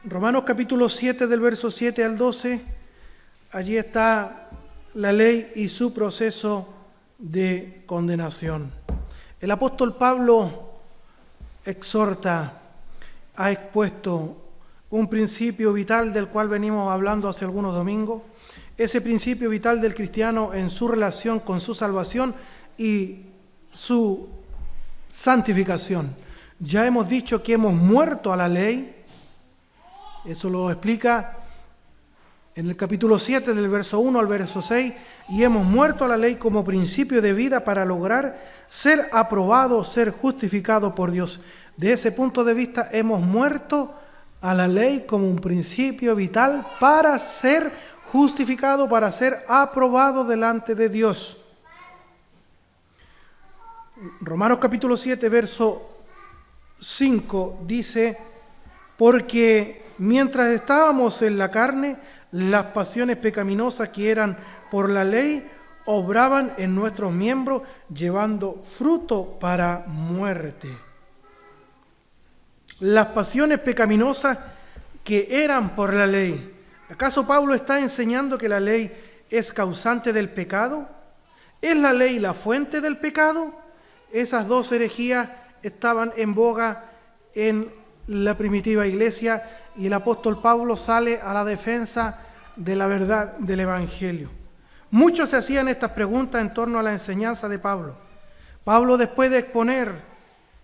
Romanos capítulo 7 del verso 7 al 12, allí está la ley y su proceso de condenación. El apóstol Pablo exhorta, ha expuesto un principio vital del cual venimos hablando hace algunos domingos, ese principio vital del cristiano en su relación con su salvación y su santificación. Ya hemos dicho que hemos muerto a la ley, eso lo explica en el capítulo 7 del verso 1 al verso 6, y hemos muerto a la ley como principio de vida para lograr ser aprobados, ser justificados por Dios. De ese punto de vista hemos muerto a la ley como un principio vital para ser justificado, para ser aprobado delante de Dios. Romanos capítulo 7, verso 5 dice: porque mientras estábamos en la carne, las pasiones pecaminosas que eran por la ley obraban en nuestros miembros, llevando fruto para muerte. Las pasiones pecaminosas que eran por la ley. ¿Acaso Pablo está enseñando que la ley es causante del pecado? ¿Es la ley la fuente del pecado? Esas dos herejías estaban en boga en la primitiva iglesia y el apóstol Pablo sale a la defensa de la verdad del Evangelio. Muchos se hacían estas preguntas en torno a la enseñanza de Pablo. Pablo, después de exponer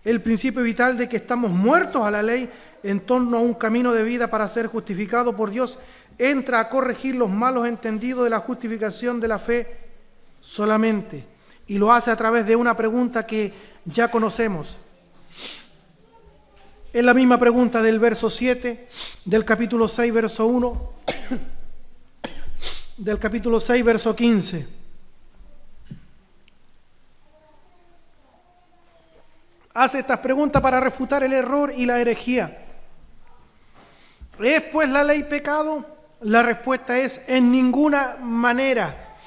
el principio vital de que estamos muertos a la ley en torno a un camino de vida para ser justificado por Dios, entra a corregir los malos entendidos de la justificación de la fe solamente, y lo hace a través de una pregunta que ya conocemos. Es la misma pregunta del verso 7, del capítulo 6, verso 1, del capítulo 6, verso 15. Hace estas preguntas para refutar el error y la herejía. ¿Es pues la ley pecado? La respuesta es: en ninguna manera.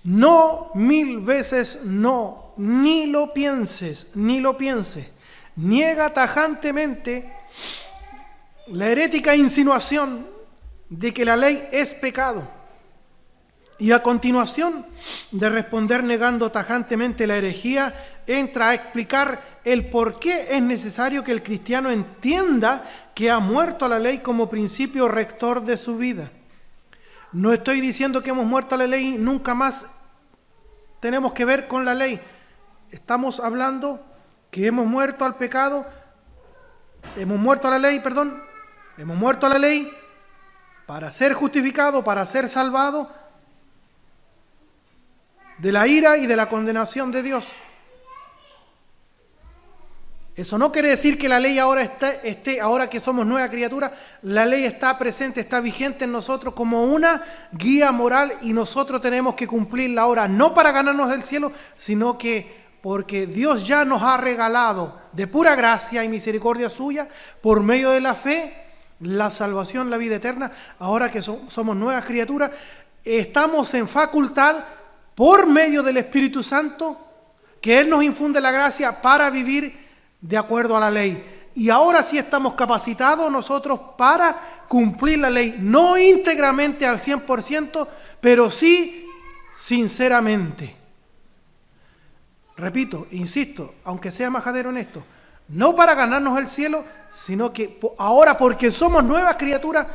No, 1000 veces no. Ni lo pienses, ni lo pienses. Niega tajantemente la herética insinuación de que la ley es pecado. Y a continuación de responder negando tajantemente la herejía, entra a explicar el por qué es necesario que el cristiano entienda que ha muerto a la ley como principio rector de su vida. No estoy diciendo que hemos muerto a la ley, nunca más tenemos que ver con la ley. Estamos hablando que hemos muerto al pecado, hemos muerto a la ley para ser justificado, para ser salvado de la ira y de la condenación de Dios. Eso no quiere decir que la ley ahora esté, ahora que somos nueva criatura, la ley está presente, está vigente en nosotros como una guía moral y nosotros tenemos que cumplirla ahora, no para ganarnos el cielo, sino que porque Dios ya nos ha regalado de pura gracia y misericordia suya, por medio de la fe, la salvación, la vida eterna. Ahora que somos nuevas criaturas, estamos en facultad, por medio del Espíritu Santo, que Él nos infunde la gracia para vivir de acuerdo a la ley. Y ahora sí estamos capacitados nosotros para cumplir la ley, no íntegramente al 100%, pero sí sinceramente. Repito, insisto, aunque sea majadero en esto, no para ganarnos el cielo, sino que ahora, porque somos nuevas criaturas,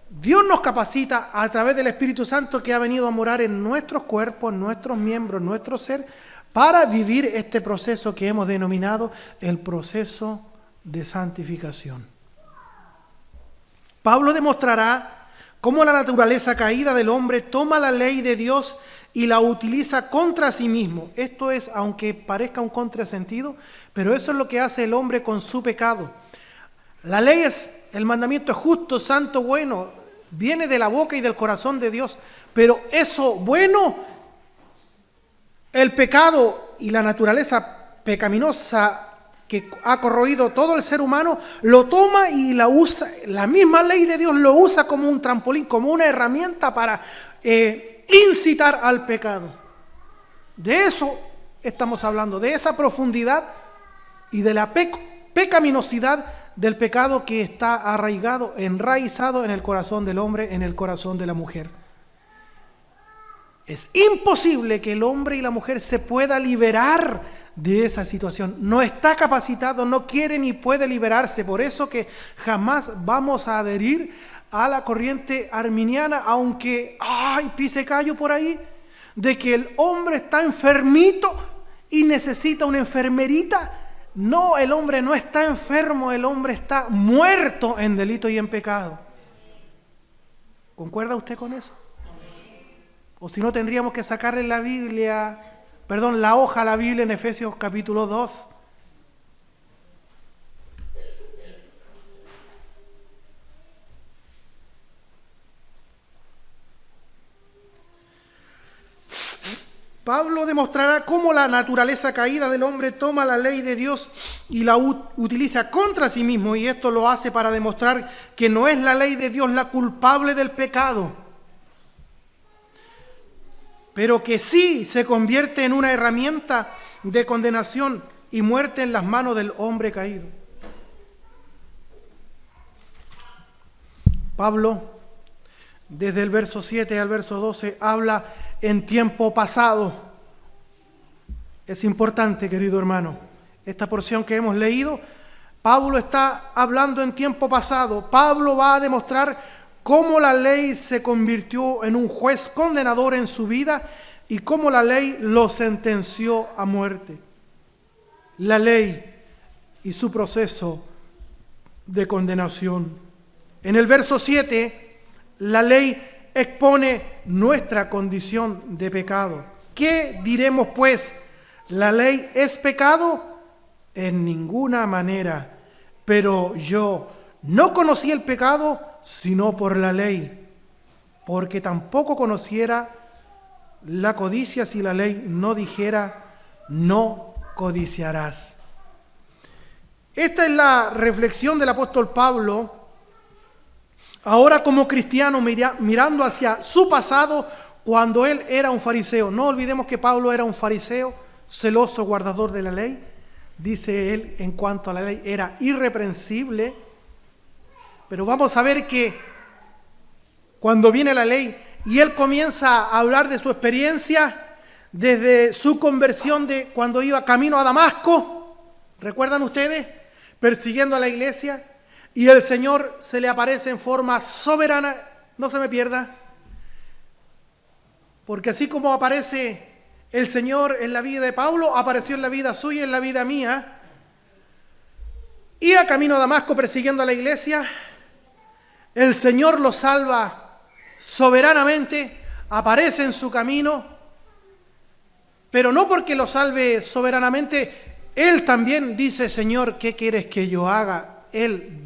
Dios nos capacita a través del Espíritu Santo que ha venido a morar en nuestros cuerpos, en nuestros miembros, en nuestro ser, para vivir este proceso que hemos denominado el proceso de santificación. Pablo demostrará cómo la naturaleza caída del hombre toma la ley de Dios y la utiliza contra sí mismo. Esto es, aunque parezca un contrasentido, pero eso es lo que hace el hombre con su pecado. La ley el mandamiento es justo, santo, bueno, viene de la boca y del corazón de Dios, pero eso bueno, el pecado y la naturaleza pecaminosa que ha corroído todo el ser humano, lo toma y la usa, la misma ley de Dios lo usa como un trampolín, como una herramienta para incitar al pecado. De eso estamos hablando, de esa profundidad y de la pecaminosidad del pecado que está arraigado, enraizado en el corazón del hombre, en el corazón de la mujer. Es imposible que el hombre y la mujer se pueda liberar de esa situación. No está capacitado, no quiere ni puede liberarse. Por eso que jamás vamos a adherir a la corriente arminiana, aunque pise callo por ahí, de que el hombre está enfermito y necesita una enfermerita. No, el hombre no está enfermo, el hombre está muerto en delito y en pecado. ¿Concuerda usted con eso? O si no, tendríamos que sacarle la hoja a la Biblia en Efesios capítulo 2. Pablo demostrará cómo la naturaleza caída del hombre toma la ley de Dios y la utiliza contra sí mismo, y esto lo hace para demostrar que no es la ley de Dios la culpable del pecado, pero que sí se convierte en una herramienta de condenación y muerte en las manos del hombre caído. Pablo, desde el verso 7 al verso 12, habla en tiempo pasado. Es importante, querido hermano, esta porción que hemos leído, Pablo está hablando en tiempo pasado. Pablo va a demostrar cómo la ley se convirtió en un juez condenador en su vida y cómo la ley lo sentenció a muerte. La ley y su proceso de condenación. En el verso 7, la ley expone nuestra condición de pecado. ¿Qué diremos pues? ¿La ley es pecado? En ninguna manera. Pero yo no conocí el pecado sino por la ley, porque tampoco conociera la codicia si la ley no dijera, no codiciarás. Esta es la reflexión del apóstol Pablo, ahora como cristiano, mirando hacia su pasado cuando él era un fariseo. No olvidemos que Pablo era un fariseo, celoso guardador de la ley. Dice él en cuanto a la ley, era irreprensible. Pero vamos a ver que cuando viene la ley y él comienza a hablar de su experiencia desde su conversión de cuando iba camino a Damasco, ¿recuerdan ustedes? Persiguiendo a la iglesia, y el Señor se le aparece en forma soberana. No se me pierda, porque así como aparece el Señor en la vida de Pablo, apareció en la vida suya y en la vida mía. Iba camino a Damasco persiguiendo a la iglesia. El Señor lo salva soberanamente, aparece en su camino, pero no porque lo salve soberanamente, él también dice, Señor, ¿qué quieres que yo haga? Él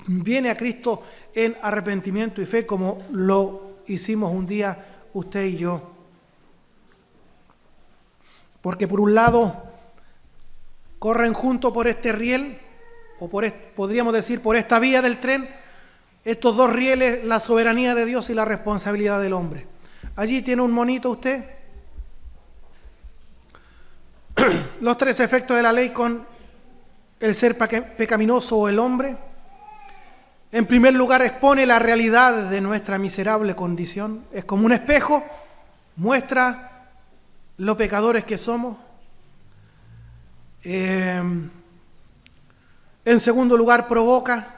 viene a Cristo en arrepentimiento y fe, como lo hicimos un día usted y yo. Porque por un lado corren juntos por este riel, o podríamos decir por esta vía del tren, estos dos rieles, la soberanía de Dios y la responsabilidad del hombre. Allí tiene un monito usted. Los tres efectos de la ley con el ser pecaminoso o el hombre. En primer lugar, expone la realidad de nuestra miserable condición. Es como un espejo, muestra lo pecadores que somos. En segundo lugar, provoca.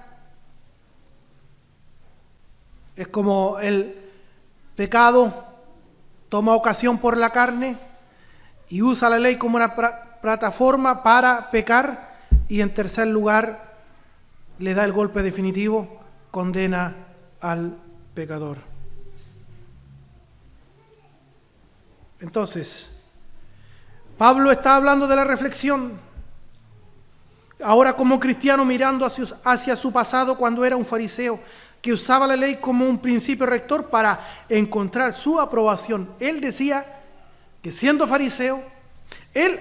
Es como el pecado toma ocasión por la carne y usa la ley como una plataforma para pecar. Y en tercer lugar, le da el golpe definitivo, condena al pecador. Entonces, Pablo está hablando de la reflexión, ahora como cristiano mirando hacia su pasado cuando era un fariseo, que usaba la ley como un principio rector para encontrar su aprobación. Él decía que siendo fariseo, él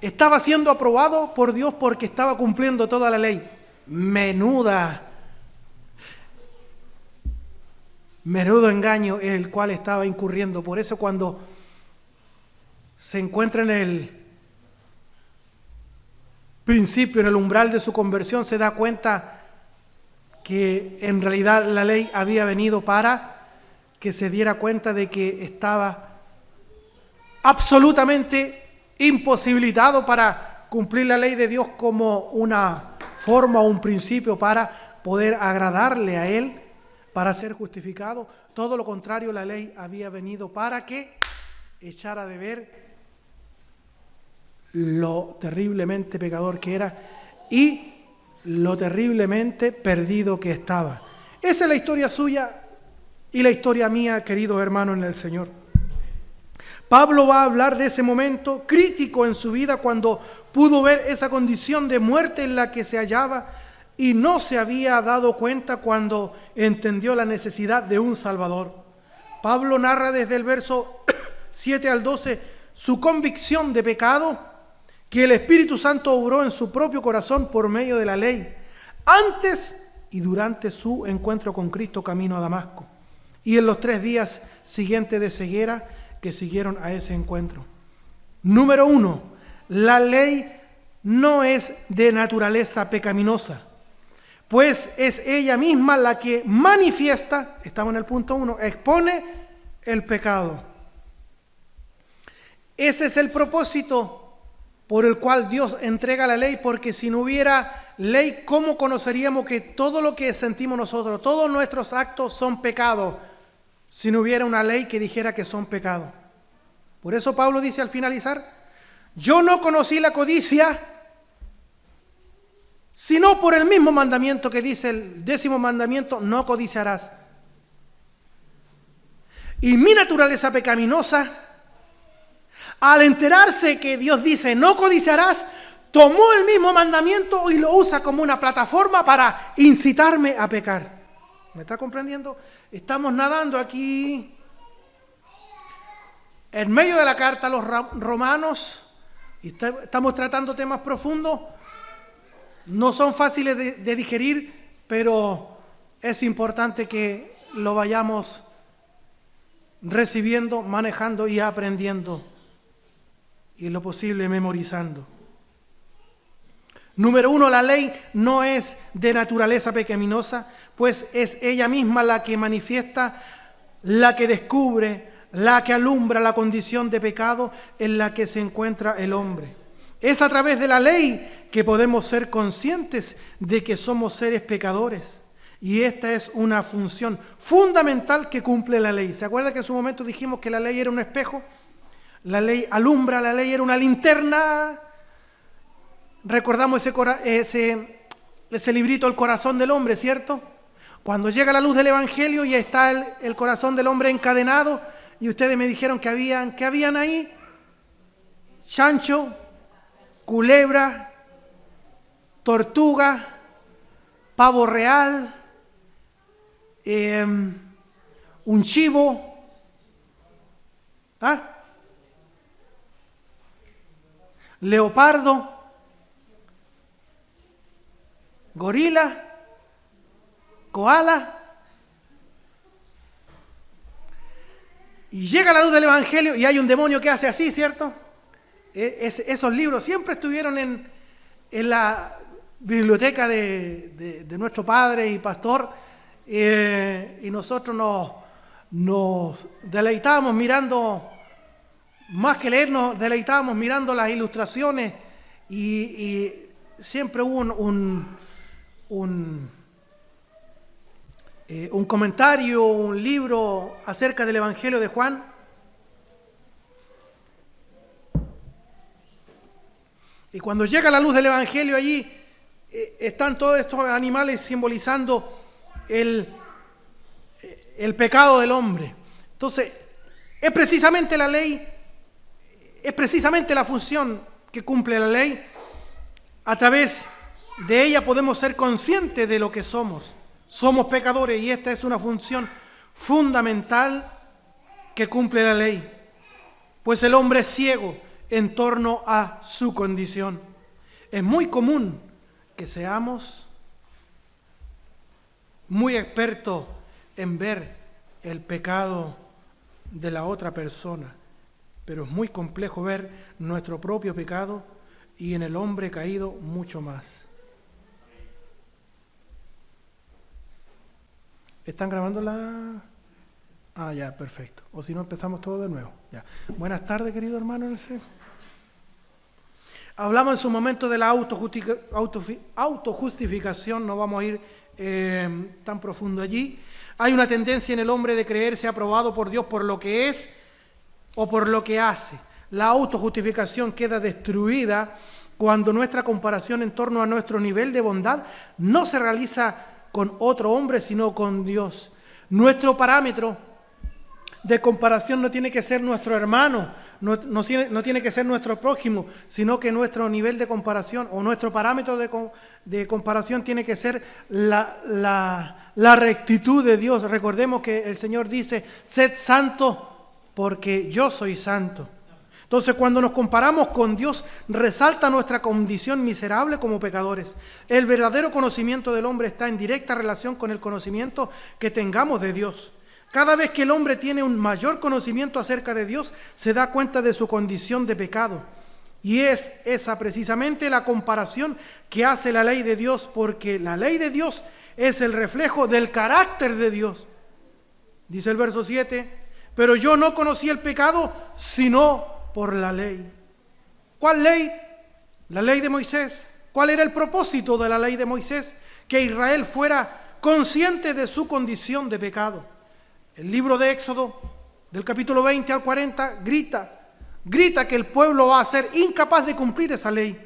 estaba siendo aprobado por Dios porque estaba cumpliendo toda la ley. Menudo engaño en el cual estaba incurriendo. Por eso cuando se encuentra en el principio, en el umbral de su conversión, se da cuenta que en realidad la ley había venido para que se diera cuenta de que estaba absolutamente imposibilitado para cumplir la ley de Dios como una forma o un principio para poder agradarle a Él, para ser justificado. Todo lo contrario, la ley había venido para que echara de ver lo terriblemente pecador que era y lo terriblemente perdido que estaba. Esa es la historia suya y la historia mía, queridos hermanos en el Señor. Pablo va a hablar de ese momento crítico en su vida cuando pudo ver esa condición de muerte en la que se hallaba y no se había dado cuenta cuando entendió la necesidad de un Salvador. Pablo narra desde el verso 7 al 12 su convicción de pecado que el Espíritu Santo obró en su propio corazón por medio de la ley, antes y durante su encuentro con Cristo camino a Damasco, y en los 3 días siguientes de ceguera que siguieron a ese encuentro. Número 1, la ley no es de naturaleza pecaminosa, pues es ella misma la que manifiesta, estamos en el punto 1, expone el pecado. Ese es el propósito por el cual Dios entrega la ley, porque si no hubiera ley, ¿cómo conoceríamos que todo lo que sentimos nosotros, todos nuestros actos son pecados, si no hubiera una ley que dijera que son pecados? Por eso Pablo dice al finalizar, yo no conocí la codicia, sino por el mismo mandamiento que dice el 10º mandamiento, no codiciarás. Y mi naturaleza pecaminosa, al enterarse que Dios dice no codiciarás, tomó el mismo mandamiento y lo usa como una plataforma para incitarme a pecar. ¿Me está comprendiendo? Estamos nadando aquí en medio de la carta a los romanos y estamos tratando temas profundos. No son fáciles de digerir, pero es importante que lo vayamos recibiendo, manejando y aprendiendo, y en lo posible memorizando. Número 1, la ley no es de naturaleza pecaminosa, pues es ella misma la que manifiesta, la que descubre, la que alumbra la condición de pecado en la que se encuentra el hombre. Es a través de la ley que podemos ser conscientes de que somos seres pecadores. Y esta es una función fundamental que cumple la ley. ¿Se acuerda que en su momento dijimos que la ley era un espejo? La ley alumbra, la ley era una linterna. Recordamos ese librito, El corazón del hombre, ¿cierto? Cuando llega la luz del Evangelio y está el corazón del hombre encadenado, y ustedes me dijeron que habían ahí chancho, culebra, tortuga, pavo real, un chivo, leopardo, gorila, koala. Y llega la luz del Evangelio y hay un demonio que hace así, ¿cierto? Esos libros siempre estuvieron en la biblioteca de nuestro padre y pastor, y nosotros nos deleitábamos mirando, más que leer, nos deleitábamos mirando las ilustraciones, y siempre hubo un comentario, un libro acerca del Evangelio de Juan. Y cuando llega la luz del Evangelio allí, están todos estos animales simbolizando el pecado del hombre. Entonces, es precisamente la ley, es precisamente la función que cumple la ley. A través de ella podemos ser conscientes de lo que somos. Somos pecadores y esta es una función fundamental que cumple la ley, pues el hombre es ciego en torno a su condición. Es muy común que seamos muy expertos en ver el pecado de la otra persona, pero es muy complejo ver nuestro propio pecado y en el hombre caído mucho más. ¿Están grabando la...? Ah, ya, perfecto. O si no, empezamos todo de nuevo. Ya. Buenas tardes, querido hermano en el Señor. Hablamos en su momento de la autojustificación, no vamos a ir tan profundo allí. Hay una tendencia en el hombre de creerse aprobado por Dios por lo que es o por lo que hace. La autojustificación queda destruida cuando nuestra comparación en torno a nuestro nivel de bondad no se realiza con otro hombre, sino con Dios. Nuestro parámetro de comparación no tiene que ser nuestro hermano, no tiene que ser nuestro prójimo, sino que nuestro nivel de comparación o nuestro parámetro de comparación tiene que ser la rectitud de Dios. Recordemos que el Señor dice, sed santos porque yo soy santo. Entonces, cuando nos comparamos con Dios, resalta nuestra condición miserable como pecadores. El verdadero conocimiento del hombre está en directa relación con el conocimiento que tengamos de Dios. Cada vez que el hombre tiene un mayor conocimiento acerca de Dios, se da cuenta de su condición de pecado. Y es esa precisamente la comparación que hace la ley de Dios, porque la ley de Dios es el reflejo del carácter de Dios. Dice el verso 7, pero yo no conocí el pecado sino por la ley. ¿Cuál ley? La ley de Moisés. ¿Cuál era el propósito de la ley de Moisés? Que Israel fuera consciente de su condición de pecado. El libro de Éxodo, del capítulo 20 al 40, grita que el pueblo va a ser incapaz de cumplir esa ley.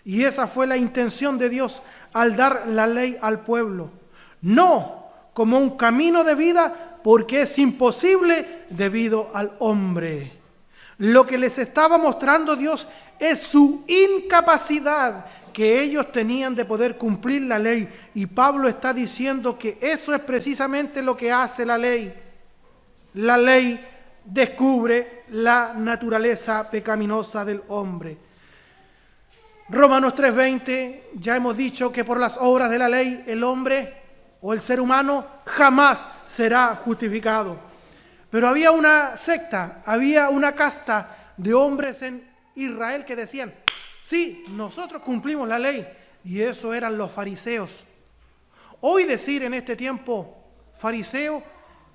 Y esa fue la intención de Dios al dar la ley al pueblo. No como un camino de vida, porque es imposible debido al hombre. Lo que les estaba mostrando Dios es su incapacidad que ellos tenían de poder cumplir la ley. Y Pablo está diciendo que eso es precisamente lo que hace la ley. La ley descubre la naturaleza pecaminosa del hombre. Romanos 3:20, ya hemos dicho que por las obras de la ley el hombre o el ser humano jamás será justificado. Pero había una secta, había una casta de hombres en Israel que decían, sí, nosotros cumplimos la ley, y eso eran los fariseos. Hoy decir en este tiempo fariseo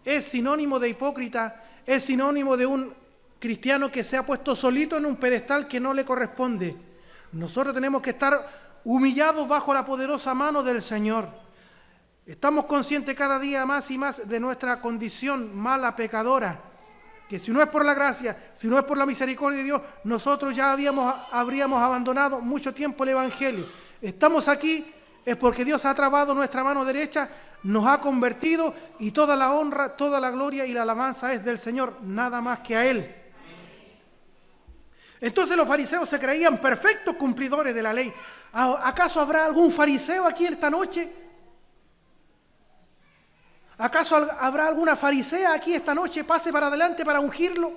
es sinónimo de hipócrita, es sinónimo de un cristiano que se ha puesto solito en un pedestal que no le corresponde. Nosotros tenemos que estar humillados bajo la poderosa mano del Señor. Estamos conscientes cada día más y más de nuestra condición mala, pecadora, que si no es por la gracia, si no es por la misericordia de Dios, nosotros ya habríamos abandonado mucho tiempo el Evangelio. Estamos aquí es porque Dios ha trabado nuestra mano derecha, nos ha convertido y toda la honra, toda la gloria y la alabanza es del Señor, nada más que a Él. Entonces los fariseos se creían perfectos cumplidores de la ley. ¿Acaso habrá algún fariseo aquí esta noche? ¿Acaso habrá alguna farisea aquí esta noche? Pase para adelante para ungirlo.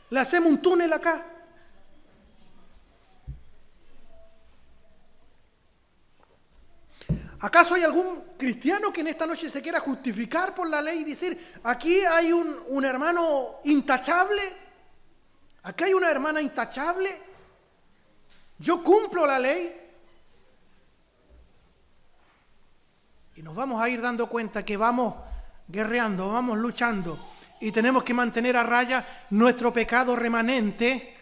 Le hacemos un túnel acá. ¿Acaso hay algún cristiano que en esta noche se quiera justificar por la ley y decir, aquí hay un hermano intachable? ¿Aquí hay una hermana intachable? ¿Yo cumplo la ley? Y nos vamos a ir dando cuenta que vamos guerreando, vamos luchando y tenemos que mantener a raya nuestro pecado remanente,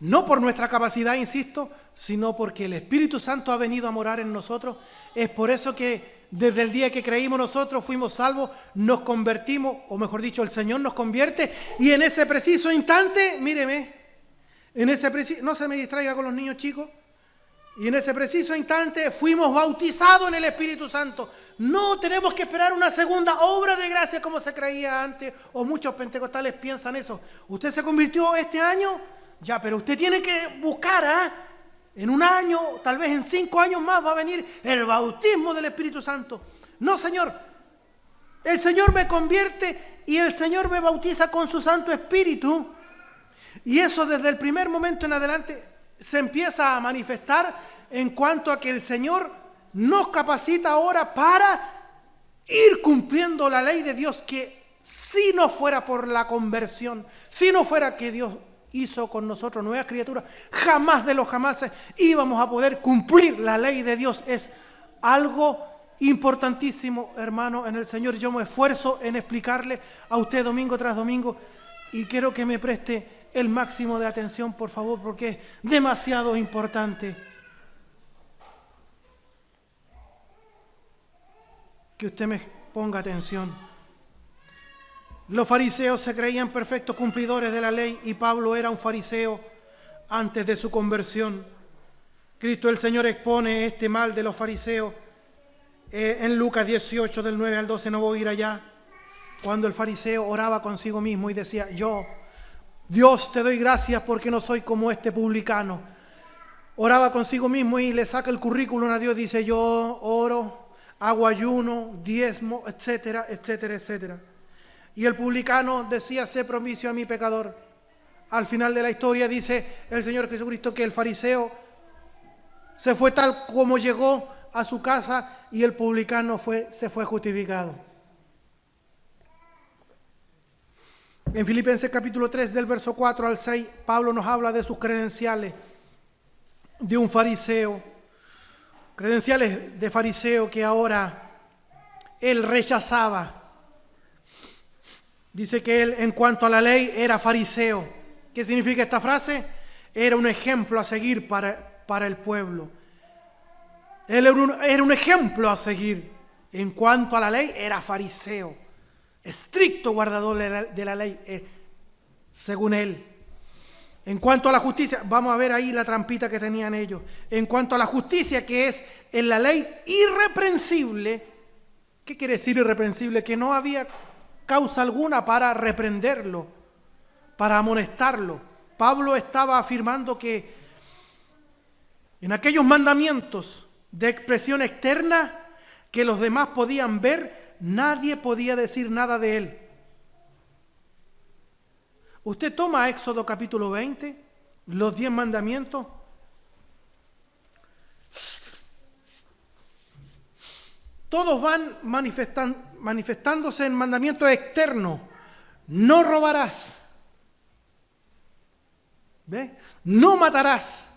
no por nuestra capacidad, insisto, sino porque el Espíritu Santo ha venido a morar en nosotros. Es por eso que desde el día que creímos nosotros fuimos salvos, nos convertimos, o mejor dicho, el Señor nos convierte, y en ese preciso instante, míreme, no se me distraiga con los niños chicos, y en ese preciso instante fuimos bautizados en el Espíritu Santo. No tenemos que esperar una segunda obra de gracia como se creía antes, o muchos pentecostales piensan eso. ¿Usted se convirtió este año? Ya, pero usted tiene que buscar, en un año, tal vez en 5 años más va a venir el bautismo del Espíritu Santo. No, Señor, el Señor me convierte y el Señor me bautiza con su Santo Espíritu. Y eso desde el primer momento en adelante se empieza a manifestar en cuanto a que el Señor nos capacita ahora para ir cumpliendo la ley de Dios, que si no fuera por la conversión, si no fuera que Dios hizo con nosotros nuevas criaturas, jamás de los jamases íbamos a poder cumplir la ley de Dios. Es algo importantísimo, hermano, en el Señor. Yo me esfuerzo en explicarle a usted domingo tras domingo y quiero que me preste el máximo de atención, por favor, porque es demasiado importante que usted me ponga atención. Los fariseos se creían perfectos cumplidores de la ley y Pablo era un fariseo antes de su conversión. Cristo el Señor expone este mal de los fariseos en Lucas 18, del 9 al 12, no voy a ir allá, cuando el fariseo oraba consigo mismo y decía: yo, Dios, te doy gracias porque no soy como este publicano. Oraba consigo mismo y le saca el currículum a Dios, dice: yo oro, hago ayuno, diezmo, etcétera, etcétera, etcétera. Y el publicano decía: sé propicio a mi pecador. Al final de la historia dice el Señor Jesucristo que el fariseo se fue tal como llegó a su casa y el publicano se fue justificado. En Filipenses capítulo 3, del verso 4 al 6, Pablo nos habla de sus credenciales de un fariseo. Credenciales de fariseo que ahora él rechazaba. Dice que él, en cuanto a la ley, era fariseo. ¿Qué significa esta frase? Era un ejemplo a seguir para el pueblo. Él era un ejemplo a seguir. En cuanto a la ley, era fariseo. Estricto guardador de la ley, según él. En cuanto a la justicia, vamos a ver ahí la trampita que tenían ellos. En cuanto a la justicia, que es en la ley irreprensible. ¿Qué quiere decir irreprensible? Que no había causa alguna para reprenderlo, para amonestarlo. Pablo estaba afirmando que en aquellos mandamientos de expresión externa que los demás podían ver, nadie podía decir nada de él. Usted toma Éxodo capítulo 20, los 10 mandamientos. Todos van manifestándose en mandamientos externos. No robarás. ¿Ves? No matarás.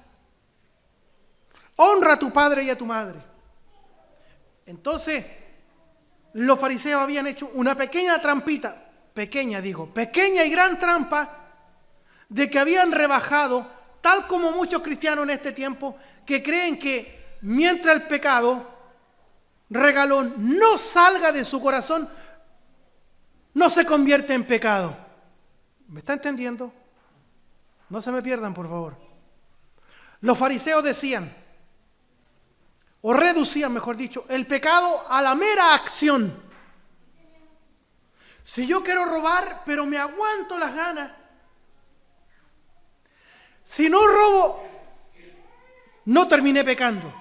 Honra a tu padre y a tu madre. Entonces, los fariseos habían hecho una pequeña trampita, pequeña y gran trampa, de que habían rebajado, tal como muchos cristianos en este tiempo, que creen que mientras el pecado regalón no salga de su corazón, no se convierte en pecado. ¿Me está entendiendo? No se me pierdan, por favor. Los fariseos decían, o reducían, mejor dicho, el pecado a la mera acción. Si yo quiero robar, pero me aguanto las ganas. Si no robo, no terminé pecando.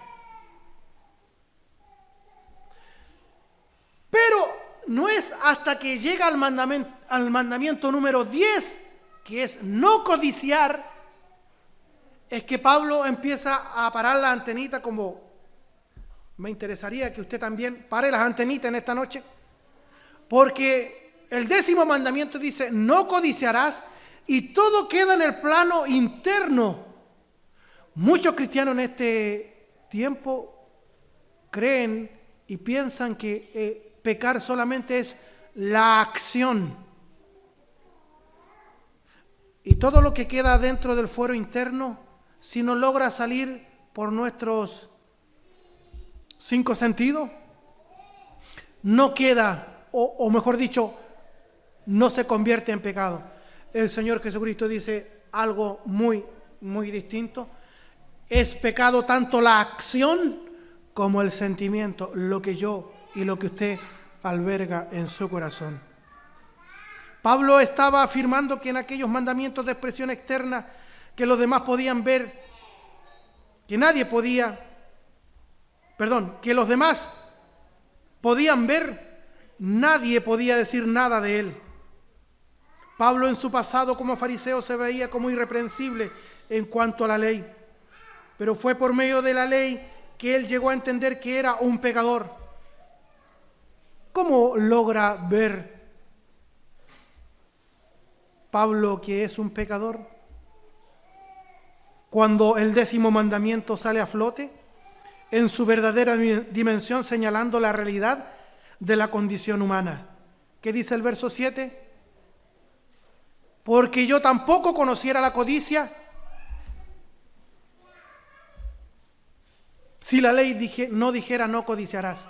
Pero no es hasta que llega al mandamiento número 10, que es no codiciar, es que Pablo empieza a parar la antenita, como me interesaría que usted también pare las antenitas en esta noche, porque el 10º mandamiento dice: no codiciarás, y todo queda en el plano interno. Muchos cristianos en este tiempo creen y piensan que pecar solamente es la acción. Y todo lo que queda dentro del fuero interno, si no logra salir por nuestros 5 sentidos, no queda, o mejor dicho, no se convierte en pecado. El Señor Jesucristo dice algo muy, muy distinto. Es pecado tanto la acción como el sentimiento, lo que yo y lo que usted alberga en su corazón. Pablo estaba afirmando que en aquellos mandamientos de expresión externa que los demás podían ver, que los demás podían ver, nadie podía decir nada de él. Pablo en su pasado como fariseo se veía como irreprensible en cuanto a la ley, pero fue por medio de la ley que él llegó a entender que era un pecador. ¿Cómo logra ver Pablo que es un pecador? Cuando el 10º mandamiento sale a flote en su verdadera dimensión, señalando la realidad de la condición humana. ¿Qué dice el verso 7? Porque yo tampoco conociera la codicia si la ley no dijera no codiciarás.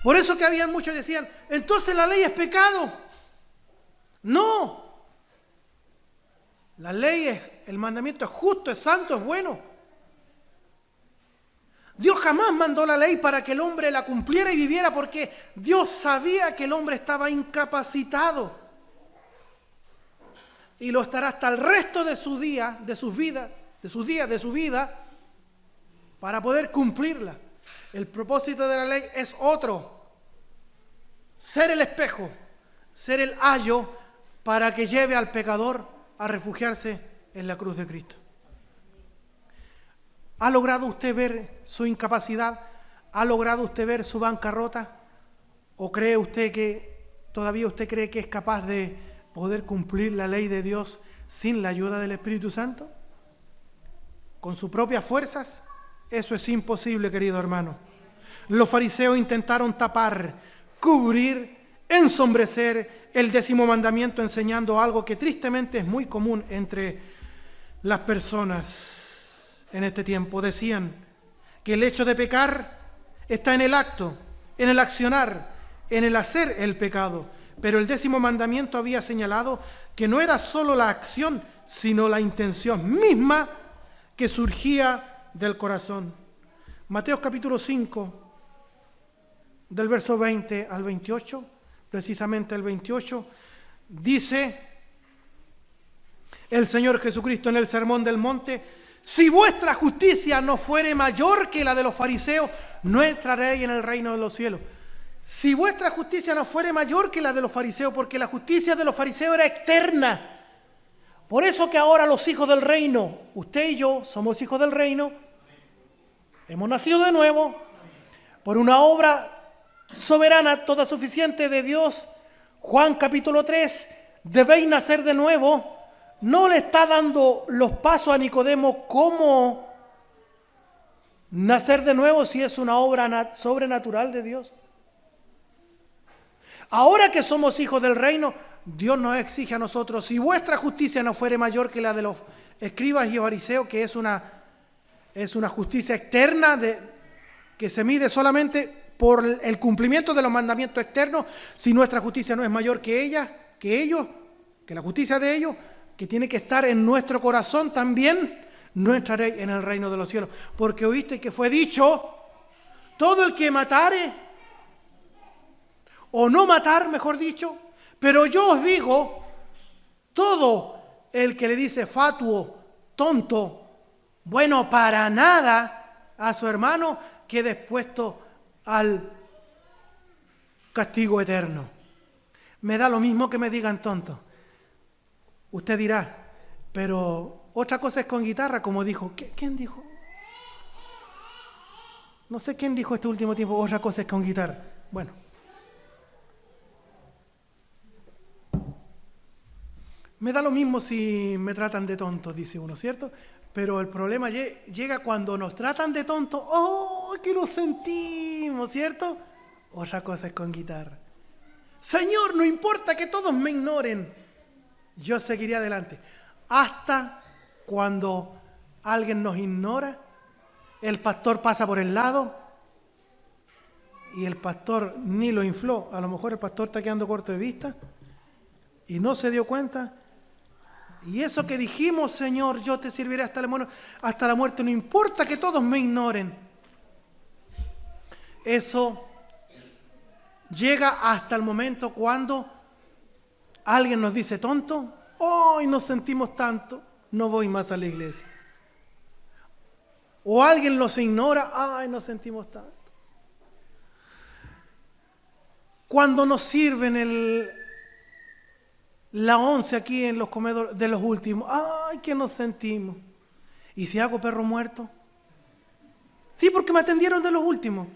Por eso que habían muchos que decían, entonces la ley es pecado. No. La ley el mandamiento es justo, es santo, es bueno. Dios jamás mandó la ley para que el hombre la cumpliera y viviera, porque Dios sabía que el hombre estaba incapacitado. Y lo estará hasta el resto de su día, de su vida, para poder cumplirla. El propósito de la ley es otro: ser el espejo, ser el ayo para que lleve al pecador a refugiarse en la cruz de Cristo. ¿Ha logrado usted ver su incapacidad? ¿Ha logrado usted ver su bancarrota? ¿O cree usted que todavía usted cree que es capaz de poder cumplir la ley de Dios sin la ayuda del Espíritu Santo? ¿Con sus propias fuerzas? Eso es imposible, querido hermano. Los fariseos intentaron tapar, cubrir, ensombrecer el 10º mandamiento, enseñando algo que tristemente es muy común entre las personas en este tiempo. Decían que el hecho de pecar está en el acto, en el accionar, en el hacer el pecado. Pero el 10º mandamiento había señalado que no era solo la acción, sino la intención misma que surgía del corazón. Mateo capítulo 5, del verso 20 al 28, precisamente el 28, dice el Señor Jesucristo en el Sermón del Monte: si vuestra justicia no fuere mayor que la de los fariseos, no entraréis en el reino de los cielos. Si vuestra justicia no fuere mayor que la de los fariseos, porque la justicia de los fariseos era externa. Por eso que ahora los hijos del reino, usted y yo somos hijos del reino, hemos nacido de nuevo por una obra soberana, toda suficiente de Dios. Juan capítulo 3, debéis nacer de nuevo. No le está dando los pasos a Nicodemo cómo nacer de nuevo si es una obra sobrenatural de Dios. Ahora que somos hijos del reino, Dios nos exige a nosotros: si vuestra justicia no fuere mayor que la de los escribas y fariseos, que es una justicia externa que se mide solamente por el cumplimiento de los mandamientos externos, si nuestra justicia no es mayor que ellos, que la justicia de ellos, que tiene que estar en nuestro corazón también, no entraréis en el reino de los cielos. Porque oíste que fue dicho: todo el que matare, o no matar, mejor dicho, pero yo os digo, todo el que le dice fatuo, tonto, bueno para nada a su hermano, quede expuesto al castigo eterno. Me da lo mismo que me digan tonto. Usted dirá, pero otra cosa es con guitarra, como dijo. ¿Quién dijo? No sé quién dijo este último tiempo, otra cosa es con guitarra. Bueno. Me da lo mismo si me tratan de tonto, dice uno, ¿cierto? Pero el problema llega cuando nos tratan de tonto. ¡Oh, que nos sentimos!, ¿cierto? Otra cosa es con guitarra. Señor, no importa que todos me ignoren, yo seguiré adelante. Hasta cuando alguien nos ignora, el pastor pasa por el lado y el pastor ni lo infló. A lo mejor el pastor está quedando corto de vista y no se dio cuenta. Y eso que dijimos, Señor, yo te serviré hasta la muerte, no importa que todos me ignoren. Eso llega hasta el momento cuando alguien nos dice tonto. ¡Ay, nos sentimos tanto! No voy más a la iglesia. O alguien los ignora. ¡Ay, nos sentimos tanto! Cuando nos sirven la once aquí en los comedores de los últimos, ¡ay, que nos sentimos! ¿Y si hago perro muerto? Sí, porque me atendieron de los últimos.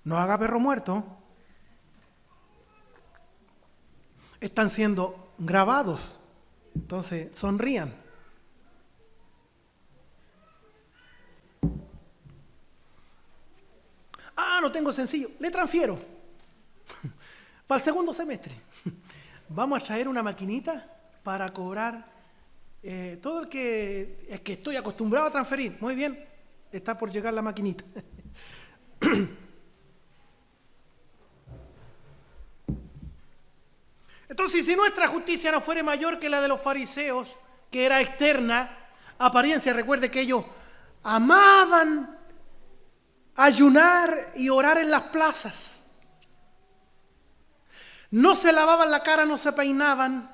No haga perro muerto. están siendo grabados. Entonces, sonrían. Ah, no tengo sencillo. Le transfiero. Para el segundo semestre. Vamos a traer una maquinita para cobrar todo el que... Es que estoy acostumbrado a transferir. Muy bien. Está por llegar la maquinita. Entonces, si nuestra justicia no fuere mayor que la de los fariseos, que era externa, apariencia, recuerde que ellos amaban ayunar y orar en las plazas. No se lavaban la cara, no se peinaban,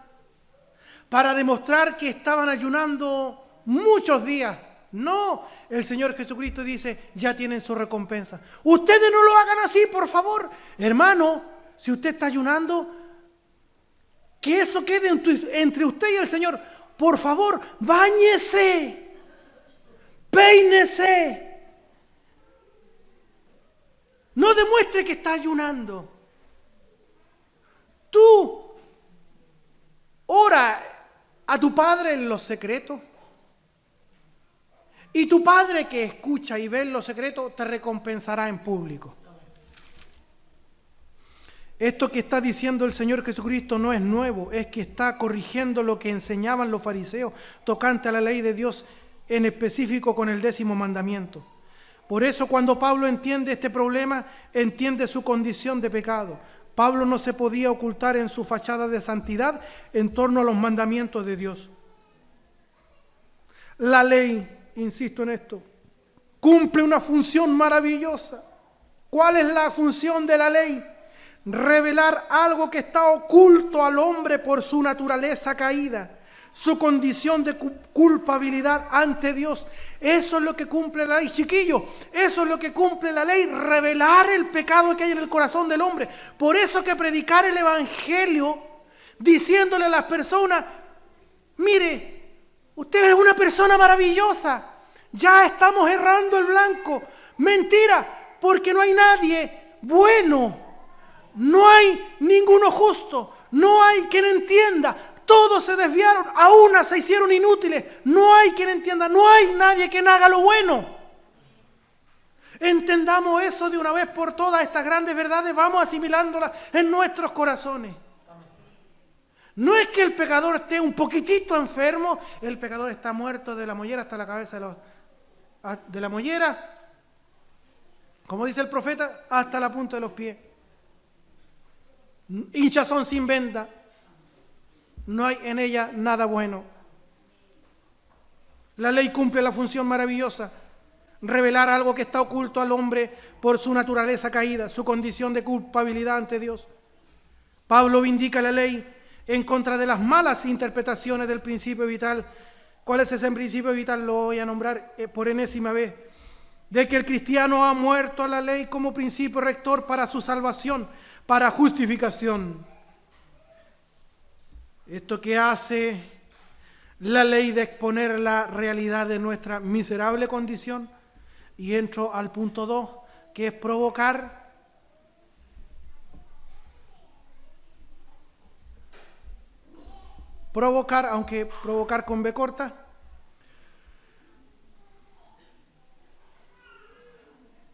para demostrar que estaban ayunando muchos días. No, el Señor Jesucristo dice, ya tienen su recompensa. Ustedes no lo hagan así, por favor. Hermano, si usted está ayunando, que eso quede entre usted y el Señor. Por favor, báñese, peínese. No demuestre que está ayunando. Tú ora a tu Padre en los secretos. Y tu Padre que escucha y ve en los secretos te recompensará en público. Esto que está diciendo el Señor Jesucristo no es nuevo, es que está corrigiendo lo que enseñaban los fariseos tocante a la ley de Dios, en específico con el 10º mandamiento. Por eso cuando Pablo entiende este problema, entiende su condición de pecado. Pablo no se podía ocultar en su fachada de santidad en torno a los mandamientos de Dios. La ley, insisto en esto, cumple una función maravillosa. ¿Cuál es la función de la ley? Revelar algo que está oculto al hombre por su naturaleza caída, su condición de culpabilidad ante Dios. Eso es lo que cumple la ley, chiquillo. Eso es lo que cumple la ley, revelar el pecado que hay en el corazón del hombre. Por eso que predicar el evangelio, diciéndole a las personas, mire, usted es una persona maravillosa, ya estamos errando el blanco. Mentira, porque no hay nadie bueno. No hay ninguno justo, no hay quien entienda, todos se desviaron, a una se hicieron inútiles, no hay quien entienda, no hay nadie quien haga lo bueno. Entendamos eso de una vez por todas, estas grandes verdades, vamos asimilándolas en nuestros corazones. No es que el pecador esté un poquitito enfermo, el pecador está muerto de la mollera hasta la cabeza de la mollera, como dice el profeta, hasta la punta de los pies. Hinchazón sin venda, no hay en ella nada bueno. La ley cumple la función maravillosa, revelar algo que está oculto al hombre por su naturaleza caída, su condición de culpabilidad ante Dios. Pablo vindica la ley en contra de las malas interpretaciones del principio vital. ¿Cuál es ese principio vital? Lo voy a nombrar por enésima vez. De que el cristiano ha muerto a la ley como principio rector para su salvación, para justificación. Esto que hace la ley de exponer la realidad de nuestra miserable condición, y entro al punto 2, que es provocar aunque provocar con B corta,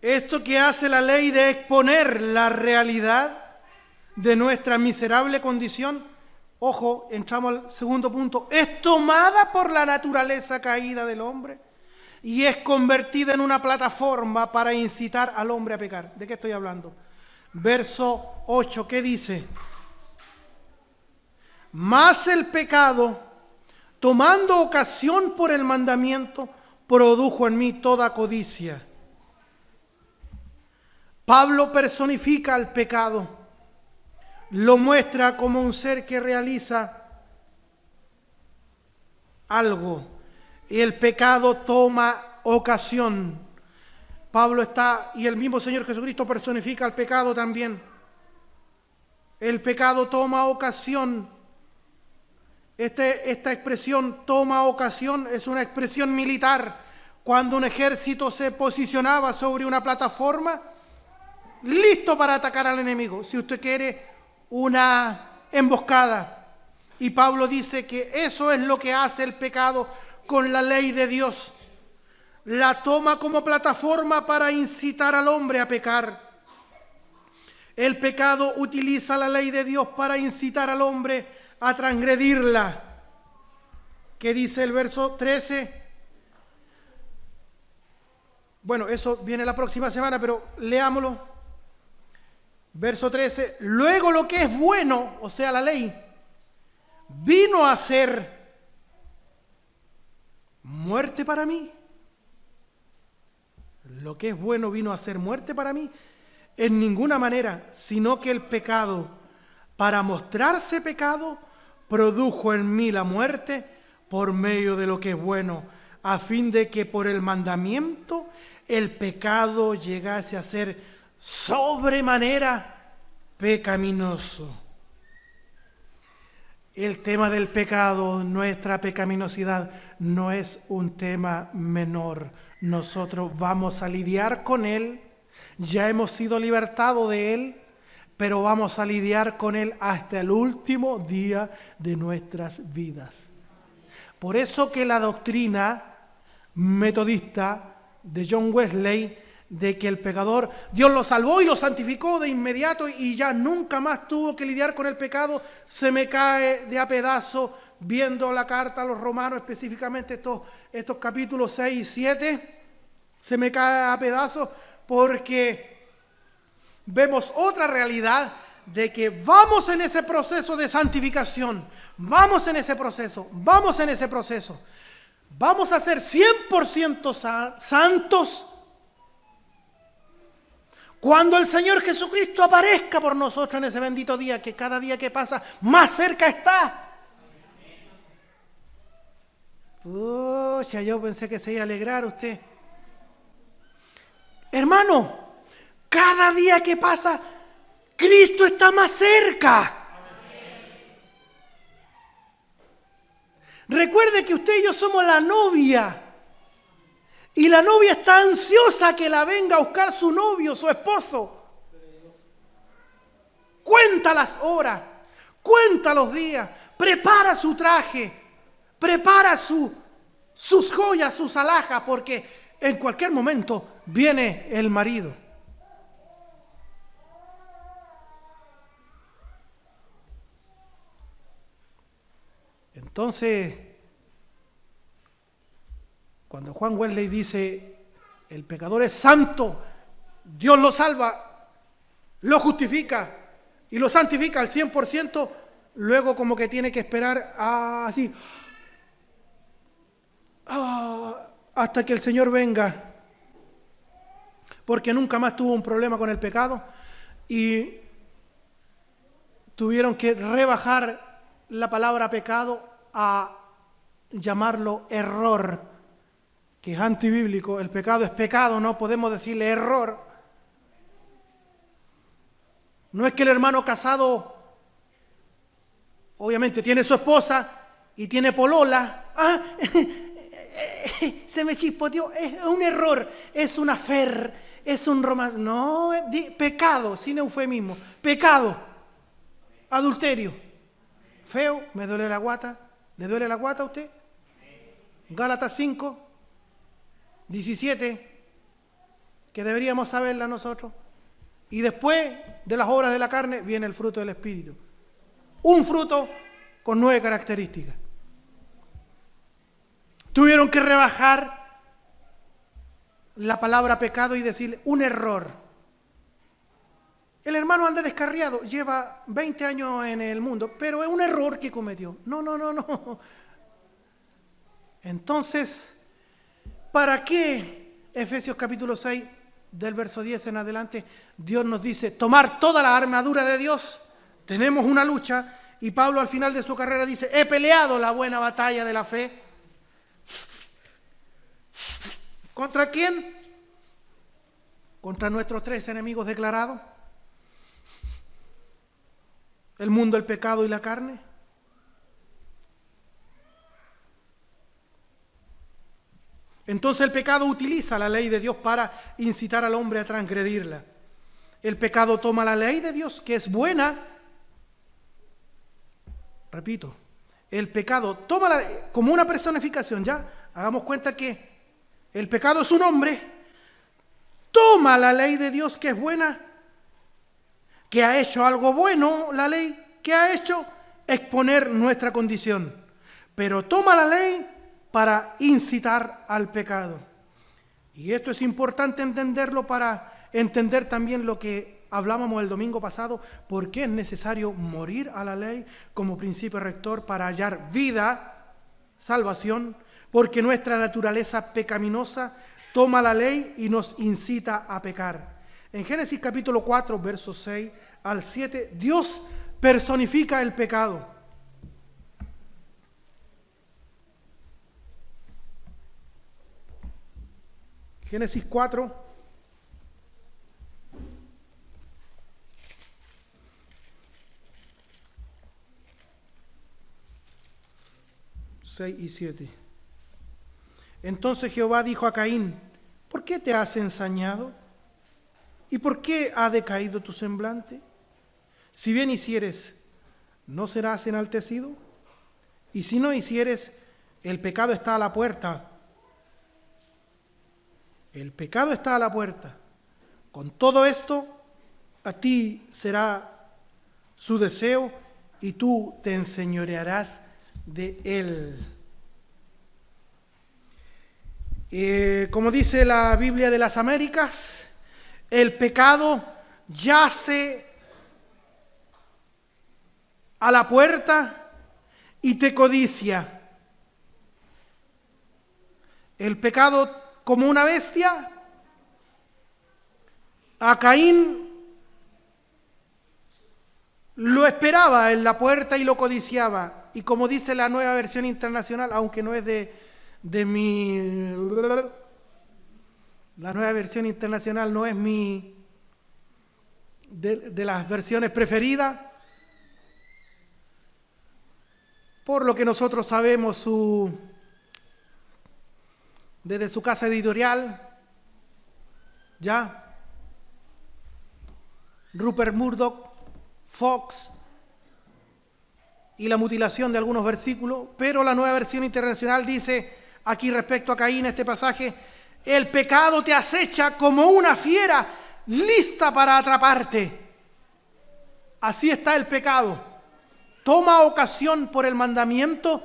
esto que hace la ley de exponer la realidad de nuestra miserable condición, ojo, entramos al segundo punto, es tomada por la naturaleza caída del hombre y es convertida en una plataforma para incitar al hombre a pecar. ¿De qué estoy hablando? Verso 8, ¿qué dice? Mas el pecado, tomando ocasión por el mandamiento, produjo en mí toda codicia. Pablo personifica al pecado, lo muestra como un ser que realiza algo y el pecado toma ocasión. Pablo está, y el mismo Señor Jesucristo personifica al pecado también. El pecado toma ocasión. Esta expresión toma ocasión es una expresión militar. Cuando un ejército se posicionaba sobre una plataforma, listo para atacar al enemigo. Si usted quiere una emboscada. Y Pablo dice que eso es lo que hace el pecado con la ley de Dios. La toma como plataforma para incitar al hombre a pecar. El pecado utiliza la ley de Dios para incitar al hombre a transgredirla. ¿Qué dice el verso 13? Bueno, eso viene la próxima semana, pero leámoslo. Verso 13. Luego lo que es bueno, o sea, la ley, vino a ser muerte para mí. Lo que es bueno vino a ser muerte para mí. En ninguna manera, sino que el pecado, para mostrarse pecado, produjo en mí la muerte por medio de lo que es bueno, a fin de que por el mandamiento el pecado llegase a ser sobremanera pecaminoso. El tema del pecado, nuestra pecaminosidad, no es un tema menor. Nosotros vamos a lidiar con él, ya hemos sido libertados de él, pero vamos a lidiar con él hasta el último día de nuestras vidas. Por eso que la doctrina metodista de John Wesley, de que el pecador, Dios lo salvó y lo santificó de inmediato y ya nunca más tuvo que lidiar con el pecado, se me cae de a pedazo viendo la carta a los romanos, específicamente estos capítulos 6 y 7, se me cae a pedazos porque vemos otra realidad de que vamos en ese proceso de santificación, vamos en ese proceso, vamos a ser 100% santos cuando el Señor Jesucristo aparezca por nosotros en ese bendito día, que cada día que pasa más cerca está. Pucha, yo pensé que se iba a alegrar usted. Hermano, cada día que pasa, Cristo está más cerca. Recuerde que usted y yo somos la novia. Y la novia está ansiosa que la venga a buscar su novio, su esposo. Cuenta las horas, cuenta los días, prepara su traje, prepara sus joyas, sus alhajas, porque en cualquier momento viene el marido. Entonces, cuando Juan Wesley dice, el pecador es santo, Dios lo salva, lo justifica y lo santifica al 100%, luego como que tiene que esperar así, hasta que el Señor venga, porque nunca más tuvo un problema con el pecado y tuvieron que rebajar la palabra pecado a llamarlo error, que es antibíblico. El pecado es pecado, no podemos decirle error. No es que el hermano casado, obviamente tiene su esposa y tiene polola. Se me chispoteó, es un error, es un afer, es un romance. No, pecado, sin eufemismo. Pecado, adulterio. Feo, me duele la guata. ¿Le duele la guata a usted? Gálatas 5, 17, que deberíamos saberla nosotros. Y después de las obras de la carne viene el fruto del Espíritu. Un fruto con 9 características. Tuvieron que rebajar la palabra pecado y decirle un error. El hermano anda descarriado, lleva 20 años en el mundo, pero es un error que cometió. No. Entonces, ¿para qué Efesios capítulo 6, del verso 10 en adelante, Dios nos dice tomar toda la armadura de Dios? Tenemos una lucha y Pablo al final de su carrera dice, he peleado la buena batalla de la fe. ¿Contra quién? Contra nuestros 3 enemigos declarados. El mundo, el pecado y la carne. Entonces el pecado utiliza la ley de Dios para incitar al hombre a transgredirla. El pecado toma la ley de Dios, que es buena, Repito, el pecado, tómala como una personificación, ¿ya? Hagamos cuenta que el pecado es un hombre, toma la ley de Dios que es buena, que ha hecho algo bueno, la ley que ha hecho exponer nuestra condición, pero toma la ley para incitar al pecado. Y esto es importante entenderlo para entender también lo que hablábamos el domingo pasado, por qué es necesario morir a la ley como principio rector para hallar vida, salvación, porque nuestra naturaleza pecaminosa toma la ley y nos incita a pecar. En Génesis capítulo 4, versos 6 al 7, Dios personifica el pecado. Génesis 4, 6 y 7. Entonces Jehová dijo a Caín: ¿por qué te has ensañado? ¿Y por qué ha decaído tu semblante? Si bien hicieres, ¿no serás enaltecido? Y si no hicieres, el pecado está a la puerta. El pecado está a la puerta. Con todo esto, a ti será su deseo y tú te enseñorearás de él. Como dice la Biblia de las Américas, el pecado yace a la puerta y te codicia. El pecado, como una bestia, a Caín lo esperaba en la puerta y lo codiciaba. Y como dice la Nueva Versión Internacional, aunque no es de mi... La Nueva Versión Internacional no es mi... de las versiones preferidas, por lo que nosotros sabemos desde su casa editorial, ¿ya? Rupert Murdoch, Fox, y la mutilación de algunos versículos, pero la Nueva Versión Internacional dice, aquí respecto a Caín, este pasaje: el pecado te acecha como una fiera lista para atraparte. Así está el pecado. Toma ocasión por el mandamiento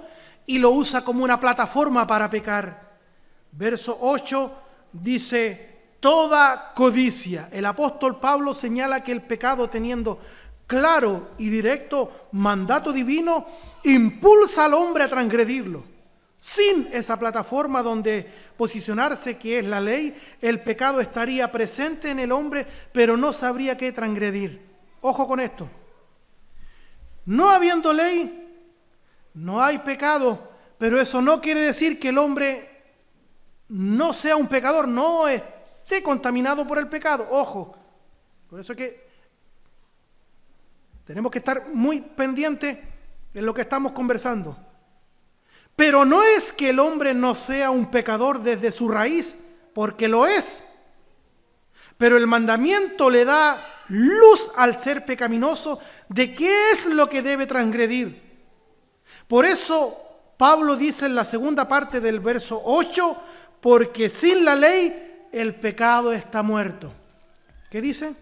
y lo usa como una plataforma para pecar. Verso 8 dice: toda codicia. El apóstol Pablo señala que el pecado, teniendo claro y directo mandato divino, impulsa al hombre a transgredirlo. Sin esa plataforma donde posicionarse, que es la ley, el pecado estaría presente en el hombre, pero no sabría qué transgredir. Ojo con esto. No habiendo ley, no hay pecado, pero eso no quiere decir que el hombre no sea un pecador, no esté contaminado por el pecado. Ojo, por eso es que tenemos que estar muy pendientes en lo que estamos conversando. Pero no es que el hombre no sea un pecador desde su raíz, porque lo es. Pero el mandamiento le da luz al ser pecaminoso de qué es lo que debe transgredir. Por eso Pablo dice en la segunda parte del verso 8, porque sin la ley el pecado está muerto. ¿Qué dice?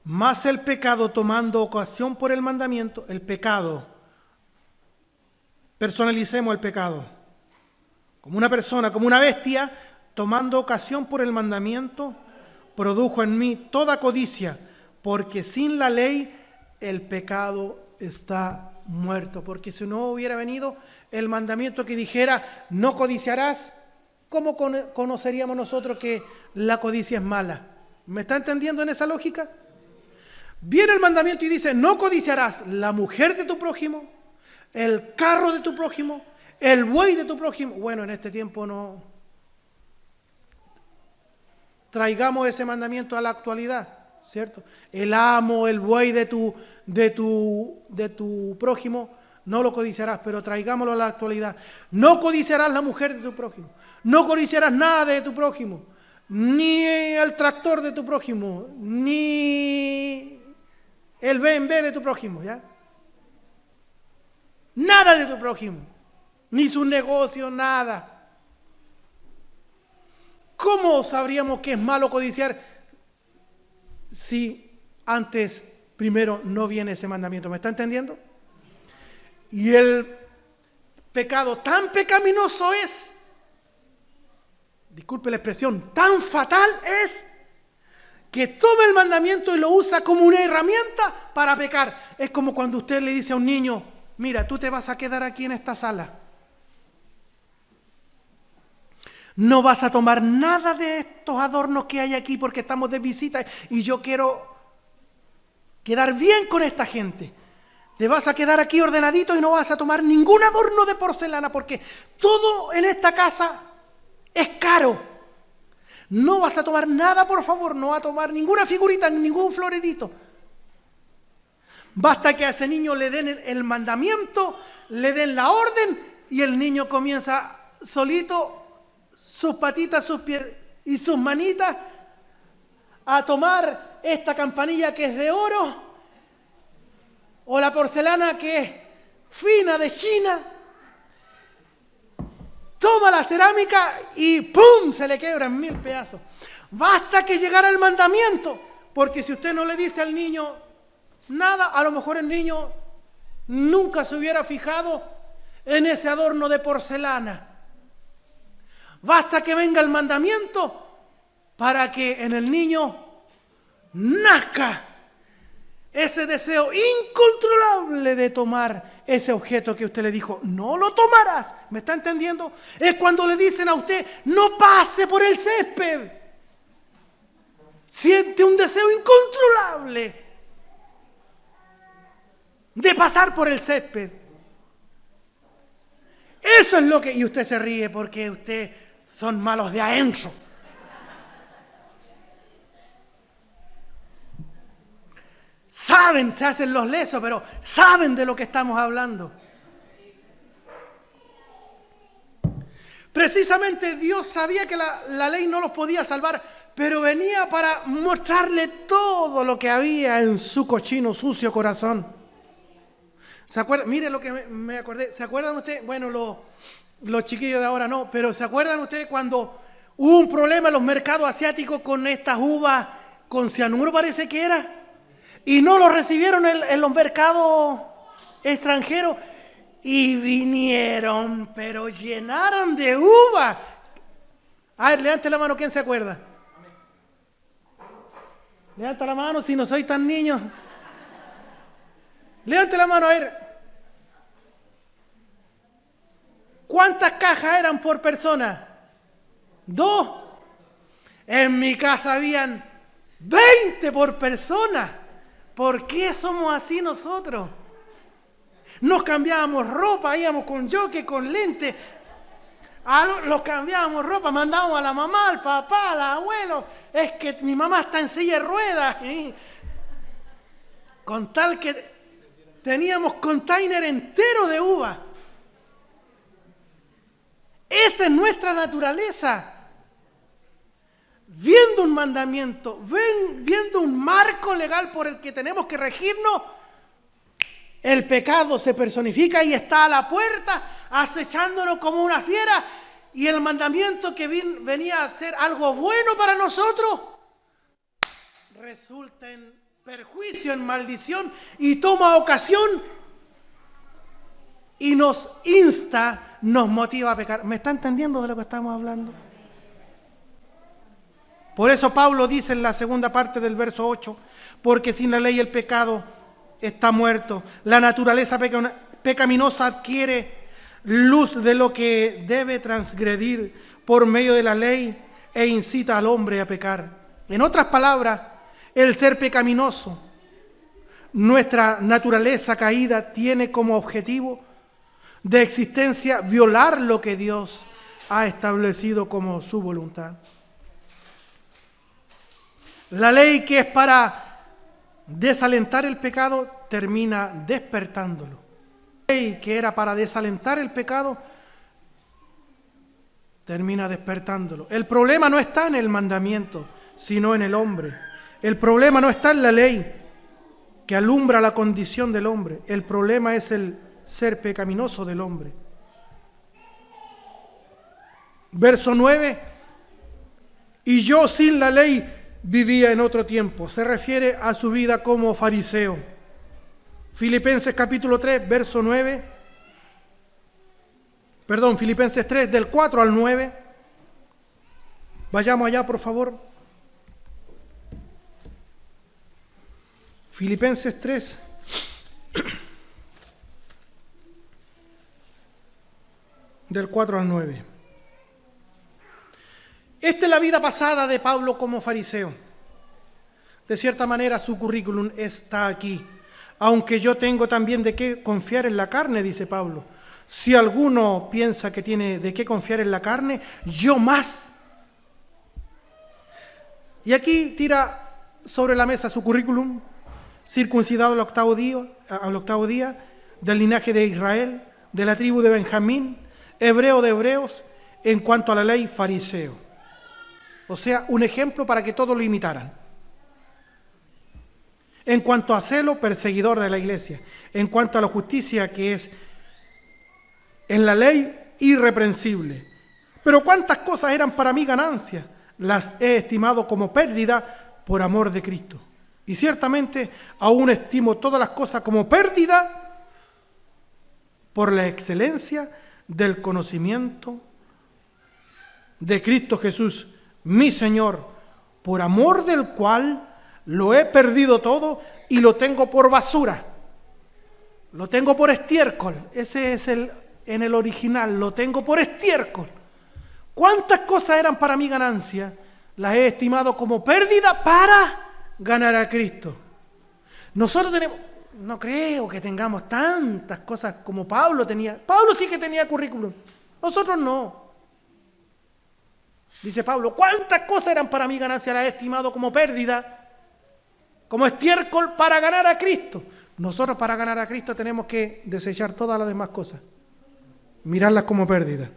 Mas el pecado, tomando ocasión por el mandamiento, el pecado, personalicemos el pecado, como una persona, como una bestia, tomando ocasión por el mandamiento, produjo en mí toda codicia, porque sin la ley el pecado está muerto. Porque si no hubiera venido el mandamiento que dijera no codiciarás, ¿cómo conoceríamos nosotros que la codicia es mala? ¿Me está entendiendo en esa lógica? Viene el mandamiento y dice: no codiciarás la mujer de tu prójimo, el carro de tu prójimo, el buey de tu prójimo. Bueno, en este tiempo no. Traigamos ese mandamiento a la actualidad, ¿cierto? El amo, el buey de tu prójimo, no lo codiciarás, pero traigámoslo a la actualidad. No codiciarás la mujer de tu prójimo, no codiciarás nada de tu prójimo, ni el tractor de tu prójimo, ni el BMW de tu prójimo, ¿ya? Nada de tu prójimo, ni su negocio, nada. ¿Cómo sabríamos que es malo codiciar si antes, primero, no viene ese mandamiento? ¿Me está entendiendo? Y el pecado tan pecaminoso es, disculpe la expresión, tan fatal es, que toma el mandamiento y lo usa como una herramienta para pecar. Es como cuando usted le dice a un niño, mira, tú te vas a quedar aquí en esta sala. No vas a tomar nada de estos adornos que hay aquí porque estamos de visita y yo quiero quedar bien con esta gente. Te vas a quedar aquí ordenadito y no vas a tomar ningún adorno de porcelana porque todo en esta casa es caro. No vas a tomar nada, por favor, no vas a tomar ninguna figurita, ningún floredito. Basta que a ese niño le den el mandamiento, le den la orden y el niño comienza solito, sus patitas, sus pies y sus manitas, a tomar esta campanilla que es de oro o la porcelana que es fina de China. Toma la cerámica y ¡pum! Se le quebra en 1000 pedazos. Basta que llegara el mandamiento, porque si usted no le dice al niño nada, a lo mejor el niño nunca se hubiera fijado en ese adorno de porcelana. Basta que venga el mandamiento para que en el niño nazca ese deseo incontrolable de tomar ese objeto que usted le dijo, no lo tomarás. ¿Me está entendiendo? Es cuando le dicen a usted, no pase por el césped. Siente un deseo incontrolable de pasar por el césped. Eso es lo que... Y usted se ríe porque usted son malos de adentro. Saben, se hacen los lesos, pero saben de lo que estamos hablando. Precisamente Dios sabía que la ley no los podía salvar, pero venía para mostrarle todo lo que había en su cochino, sucio corazón. ¿Se acuerdan? Mire lo que me acordé. ¿Se acuerdan ustedes? Bueno, los chiquillos de ahora no, pero ¿se acuerdan ustedes cuando hubo un problema en los mercados asiáticos con estas uvas con cianuro, parece que era? Y no lo recibieron en los mercados extranjeros. Y vinieron, pero llenaron de uva. A ver, levante la mano, ¿quién se acuerda? Levanta la mano si no soy tan niño. Levante la mano, a ver. ¿Cuántas cajas eran por persona? 2. En mi casa habían 20 por persona. ¿Por qué somos así nosotros? Nos cambiábamos ropa, íbamos con jockey, con lente. Los cambiábamos ropa, mandábamos a la mamá, al papá, al abuelo. Es que mi mamá está en silla de ruedas. Con tal que teníamos container entero de uva. Esa es nuestra naturaleza. Viendo un mandamiento, viendo un marco legal por el que tenemos que regirnos, el pecado se personifica y está a la puerta, acechándonos como una fiera, y el mandamiento que venía a ser algo bueno para nosotros, resulta en perjuicio, en maldición, y toma ocasión y nos insta, nos motiva a pecar. ¿Me está entendiendo de lo que estamos hablando? Por eso Pablo dice en la segunda parte del verso 8, porque sin la ley el pecado está muerto. La naturaleza pecaminosa adquiere luz de lo que debe transgredir por medio de la ley e incita al hombre a pecar. En otras palabras, el ser pecaminoso, nuestra naturaleza caída, tiene como objetivo de existencia violar lo que Dios ha establecido como su voluntad. La ley que es para desalentar el pecado termina despertándolo. La ley que era para desalentar el pecado termina despertándolo. El problema no está en el mandamiento, sino en el hombre. El problema no está en la ley que alumbra la condición del hombre. El problema es el ser pecaminoso del hombre. Verso 9, y yo sin la ley vivía en otro tiempo. Se refiere a su vida como fariseo. Filipenses capítulo 3, verso 9. Filipenses 3, del 4 al 9. Vayamos allá, por favor. Filipenses 3. Del 4 al 9. Esta es la vida pasada de Pablo como fariseo. De cierta manera su currículum está aquí. Aunque yo tengo también de qué confiar en la carne, dice Pablo. Si alguno piensa que tiene de qué confiar en la carne, yo más. Y aquí tira sobre la mesa su currículum. Circuncidado al octavo día, del linaje de Israel, de la tribu de Benjamín, hebreo de hebreos, en cuanto a la ley, fariseo. O sea, un ejemplo para que todos lo imitaran. En cuanto a celo, perseguidor de la iglesia. En cuanto a la justicia, que es en la ley, irreprensible. Pero cuántas cosas eran para mí ganancia, las he estimado como pérdida por amor de Cristo. Y ciertamente aún estimo todas las cosas como pérdida por la excelencia del conocimiento de Cristo Jesús, mi Señor, por amor del cual lo he perdido todo y lo tengo por basura. Lo tengo por estiércol. Ese es en el original, lo tengo por estiércol. ¿Cuántas cosas eran para mi ganancia? Las he estimado como pérdida para ganar a Cristo. Nosotros no creo que tengamos tantas cosas como Pablo tenía. Pablo sí que tenía currículum, nosotros no. Dice Pablo, ¿cuántas cosas eran para mi ganancia? Las he estimado como pérdida, como estiércol para ganar a Cristo. Nosotros para ganar a Cristo tenemos que desechar todas las demás cosas, mirarlas como pérdida.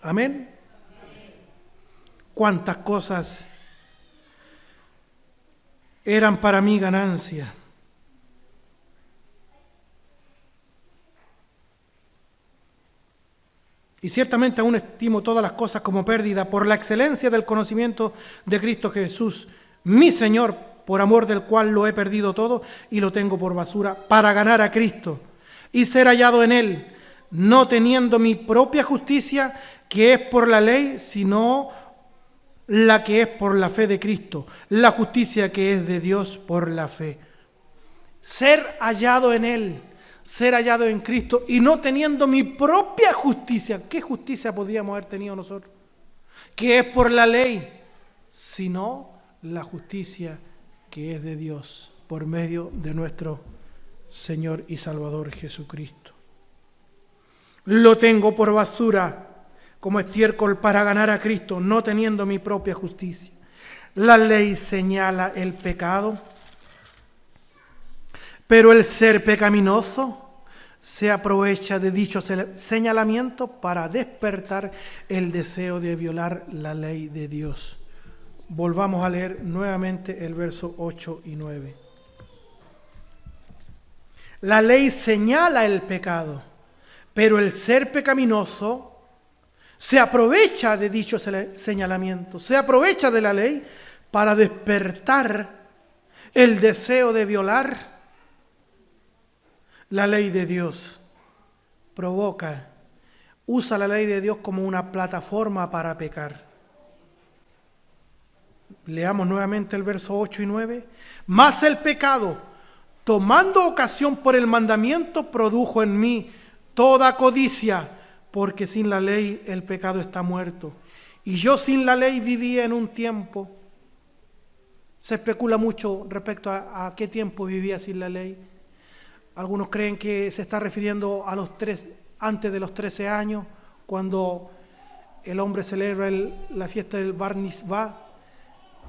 Amén. ¿Cuántas cosas eran para mí ganancia? Y ciertamente aún estimo todas las cosas como pérdida por la excelencia del conocimiento de Cristo Jesús, mi Señor, por amor del cual lo he perdido todo y lo tengo por basura para ganar a Cristo y ser hallado en Él, no teniendo mi propia justicia, que es por la ley, sino la que es por la fe de Cristo, la justicia que es de Dios por la fe. Ser hallado en Él, ser hallado en Cristo y no teniendo mi propia justicia. ¿Qué justicia podríamos haber tenido nosotros? Que es por la ley, sino la justicia que es de Dios por medio de nuestro Señor y Salvador Jesucristo. Lo tengo por basura como estiércol para ganar a Cristo, no teniendo mi propia justicia. La ley señala el pecado, pero el ser pecaminoso se aprovecha de dicho señalamiento para despertar el deseo de violar la ley de Dios. Volvamos a leer nuevamente el verso 8 y 9. La ley señala el pecado, pero el ser pecaminoso se aprovecha de dicho señalamiento, se aprovecha de la ley para despertar el deseo de violar la ley de Dios. Usa la ley de Dios como una plataforma para pecar. Leamos nuevamente el verso 8 y 9. Mas el pecado, tomando ocasión por el mandamiento, produjo en mí toda codicia, porque sin la ley el pecado está muerto. Y yo sin la ley vivía en un tiempo. Se especula mucho respecto a qué tiempo vivía sin la ley. Algunos creen que se está refiriendo a antes de los 13 años, cuando el hombre celebra la fiesta del Bar Mitzvah,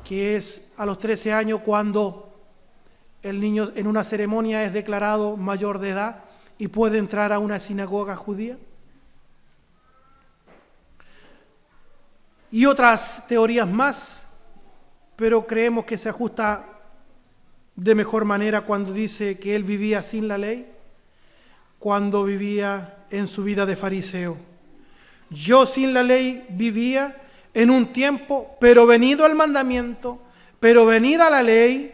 que es a los 13 años cuando el niño en una ceremonia es declarado mayor de edad y puede entrar a una sinagoga judía. Y otras teorías más, pero creemos que se ajusta de mejor manera cuando dice que él vivía sin la ley, cuando vivía en su vida de fariseo. Yo sin la ley vivía en un tiempo, pero venido el mandamiento, pero venida la ley,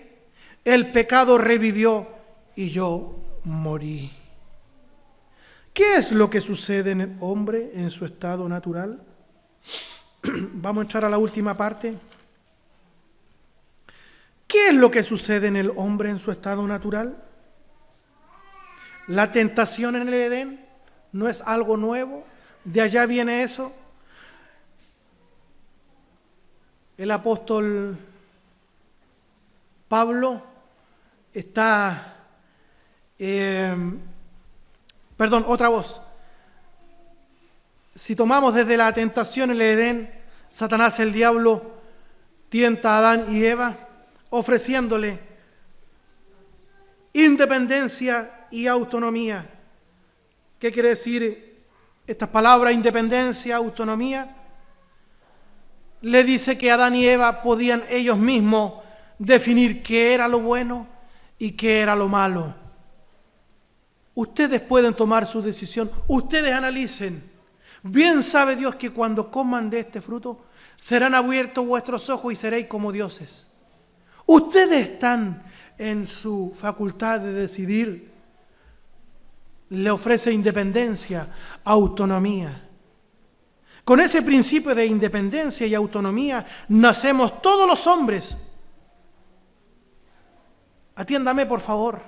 el pecado revivió y yo morí. ¿Qué es lo que sucede en el hombre en su estado natural? Vamos a entrar a la última parte. ¿Qué es lo que sucede en el hombre en su estado natural? La tentación en el Edén no es algo nuevo, de allá viene eso. El apóstol Pablo está, otra voz. Si tomamos desde la tentación en el Edén, Satanás, el diablo, tienta a Adán y Eva, ofreciéndole independencia y autonomía. ¿Qué quiere decir estas palabras, independencia, autonomía? Le dice que Adán y Eva podían ellos mismos definir qué era lo bueno y qué era lo malo. Ustedes pueden tomar su decisión, ustedes analicen. Bien sabe Dios que cuando coman de este fruto serán abiertos vuestros ojos y seréis como dioses. Ustedes están en su facultad de decidir. Le ofrece independencia, autonomía. Con ese principio de independencia y autonomía nacemos todos los hombres. Atiéndame, por favor.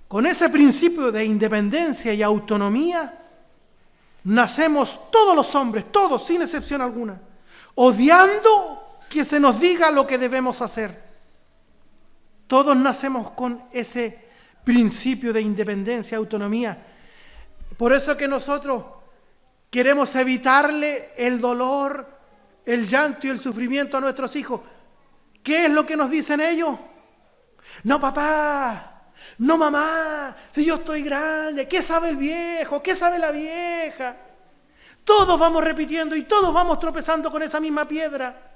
Con ese principio de independencia y autonomía nacemos todos los hombres, todos, sin excepción alguna, odiando que se nos diga lo que debemos hacer. Todos nacemos con ese principio de independencia, autonomía. Por eso que nosotros queremos evitarle el dolor, el llanto y el sufrimiento a nuestros hijos. ¿Qué es lo que nos dicen ellos? No, papá, no, mamá, si yo estoy grande, ¿qué sabe el viejo? ¿Qué sabe la vieja? Todos vamos repitiendo y todos vamos tropezando con esa misma piedra.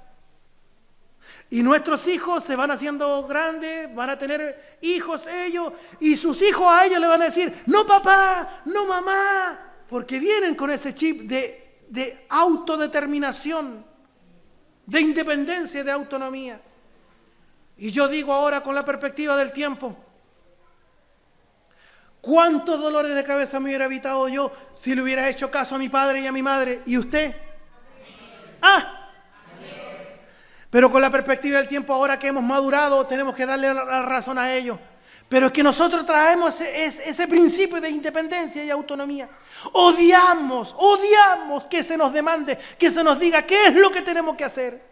Y nuestros hijos se van haciendo grandes, van a tener hijos ellos, y sus hijos a ellos le van a decir, no papá, no mamá, porque vienen con ese chip de autodeterminación, de independencia y de autonomía. Y yo digo ahora con la perspectiva del tiempo, ¿cuántos dolores de cabeza me hubiera evitado yo si le hubiera hecho caso a mi padre y a mi madre? ¿Y usted? Pero con la perspectiva del tiempo, ahora que hemos madurado, tenemos que darle la razón a ellos. Pero es que nosotros traemos ese principio de independencia y autonomía. Odiamos que se nos demande, que se nos diga qué es lo que tenemos que hacer.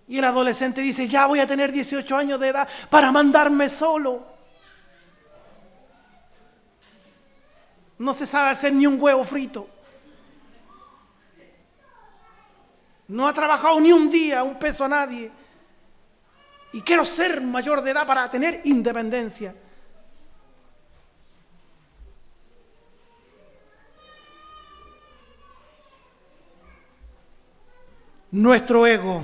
Y el adolescente dice, ya voy a tener 18 años de edad para mandarme solo. No se sabe hacer ni un huevo frito. No ha trabajado ni un día, un peso a nadie. Y quiero ser mayor de edad para tener independencia. Nuestro ego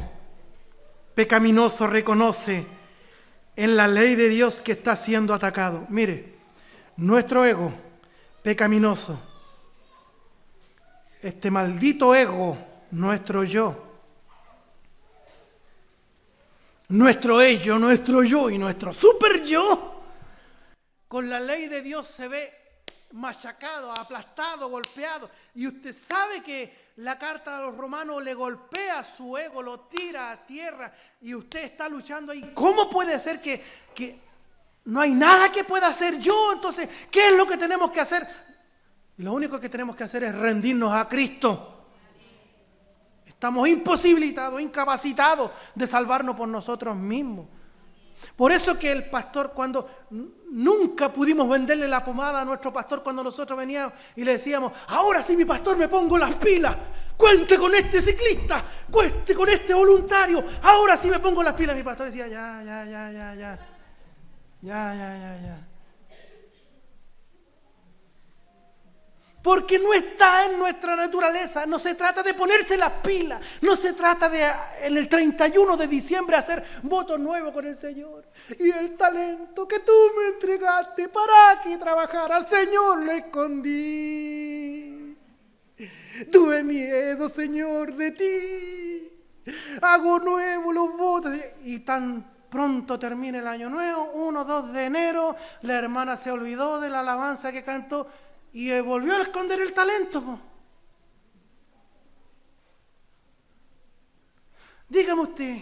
pecaminoso reconoce en la ley de Dios que está siendo atacado. Mire, nuestro ego pecaminoso, este maldito ego, nuestro yo, nuestro ello, nuestro yo y nuestro super yo, con la ley de Dios se ve machacado, aplastado, golpeado. Y usted sabe que la carta de los Romanos le golpea su ego, lo tira a tierra y usted está luchando ahí. ¿Cómo puede ser que no hay nada que pueda hacer yo? Entonces, ¿qué es lo que tenemos que hacer? Lo único que tenemos que hacer es rendirnos a Cristo. Estamos imposibilitados, incapacitados de salvarnos por nosotros mismos. Por eso que el pastor, cuando nunca pudimos venderle la pomada a nuestro pastor cuando nosotros veníamos y le decíamos, ahora sí mi pastor me pongo las pilas, cuente con este ciclista, cuente con este voluntario, ahora sí me pongo las pilas. Mi pastor decía, ya. Porque no está en nuestra naturaleza. No se trata de ponerse las pilas. No se trata de en el 31 de diciembre hacer voto nuevo con el Señor. Y el talento que tú me entregaste para que trabajara, al Señor lo escondí. Tuve miedo, Señor, de ti. Hago nuevo los votos. Y tan pronto termina el año nuevo, 1, 2 de enero, la hermana se olvidó de la alabanza que cantó y volvió a esconder el talento. Po. Dígame usted,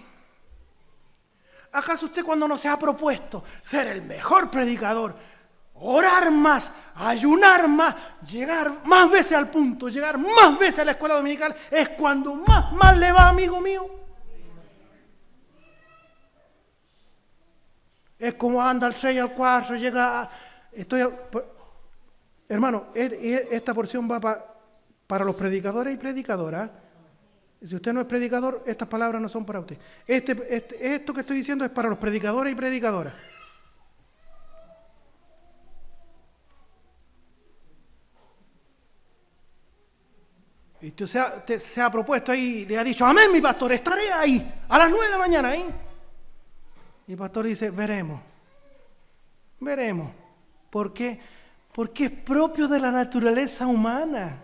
¿acaso usted cuando no se ha propuesto ser el mejor predicador, orar más, ayunar más, llegar más veces al punto, llegar más veces a la escuela dominical, es cuando más le va, amigo mío? Es como anda al 6 al 4, llega a, hermano, esta porción va para los predicadores y predicadoras. Si usted no es predicador, estas palabras no son para usted. Esto que estoy diciendo es para los predicadores y predicadoras. Y usted se ha propuesto ahí, le ha dicho, amén, mi pastor, estaré ahí, a las 9 de la mañana ahí. Y el pastor dice, veremos. ¿Por qué? Porque es propio de la naturaleza humana.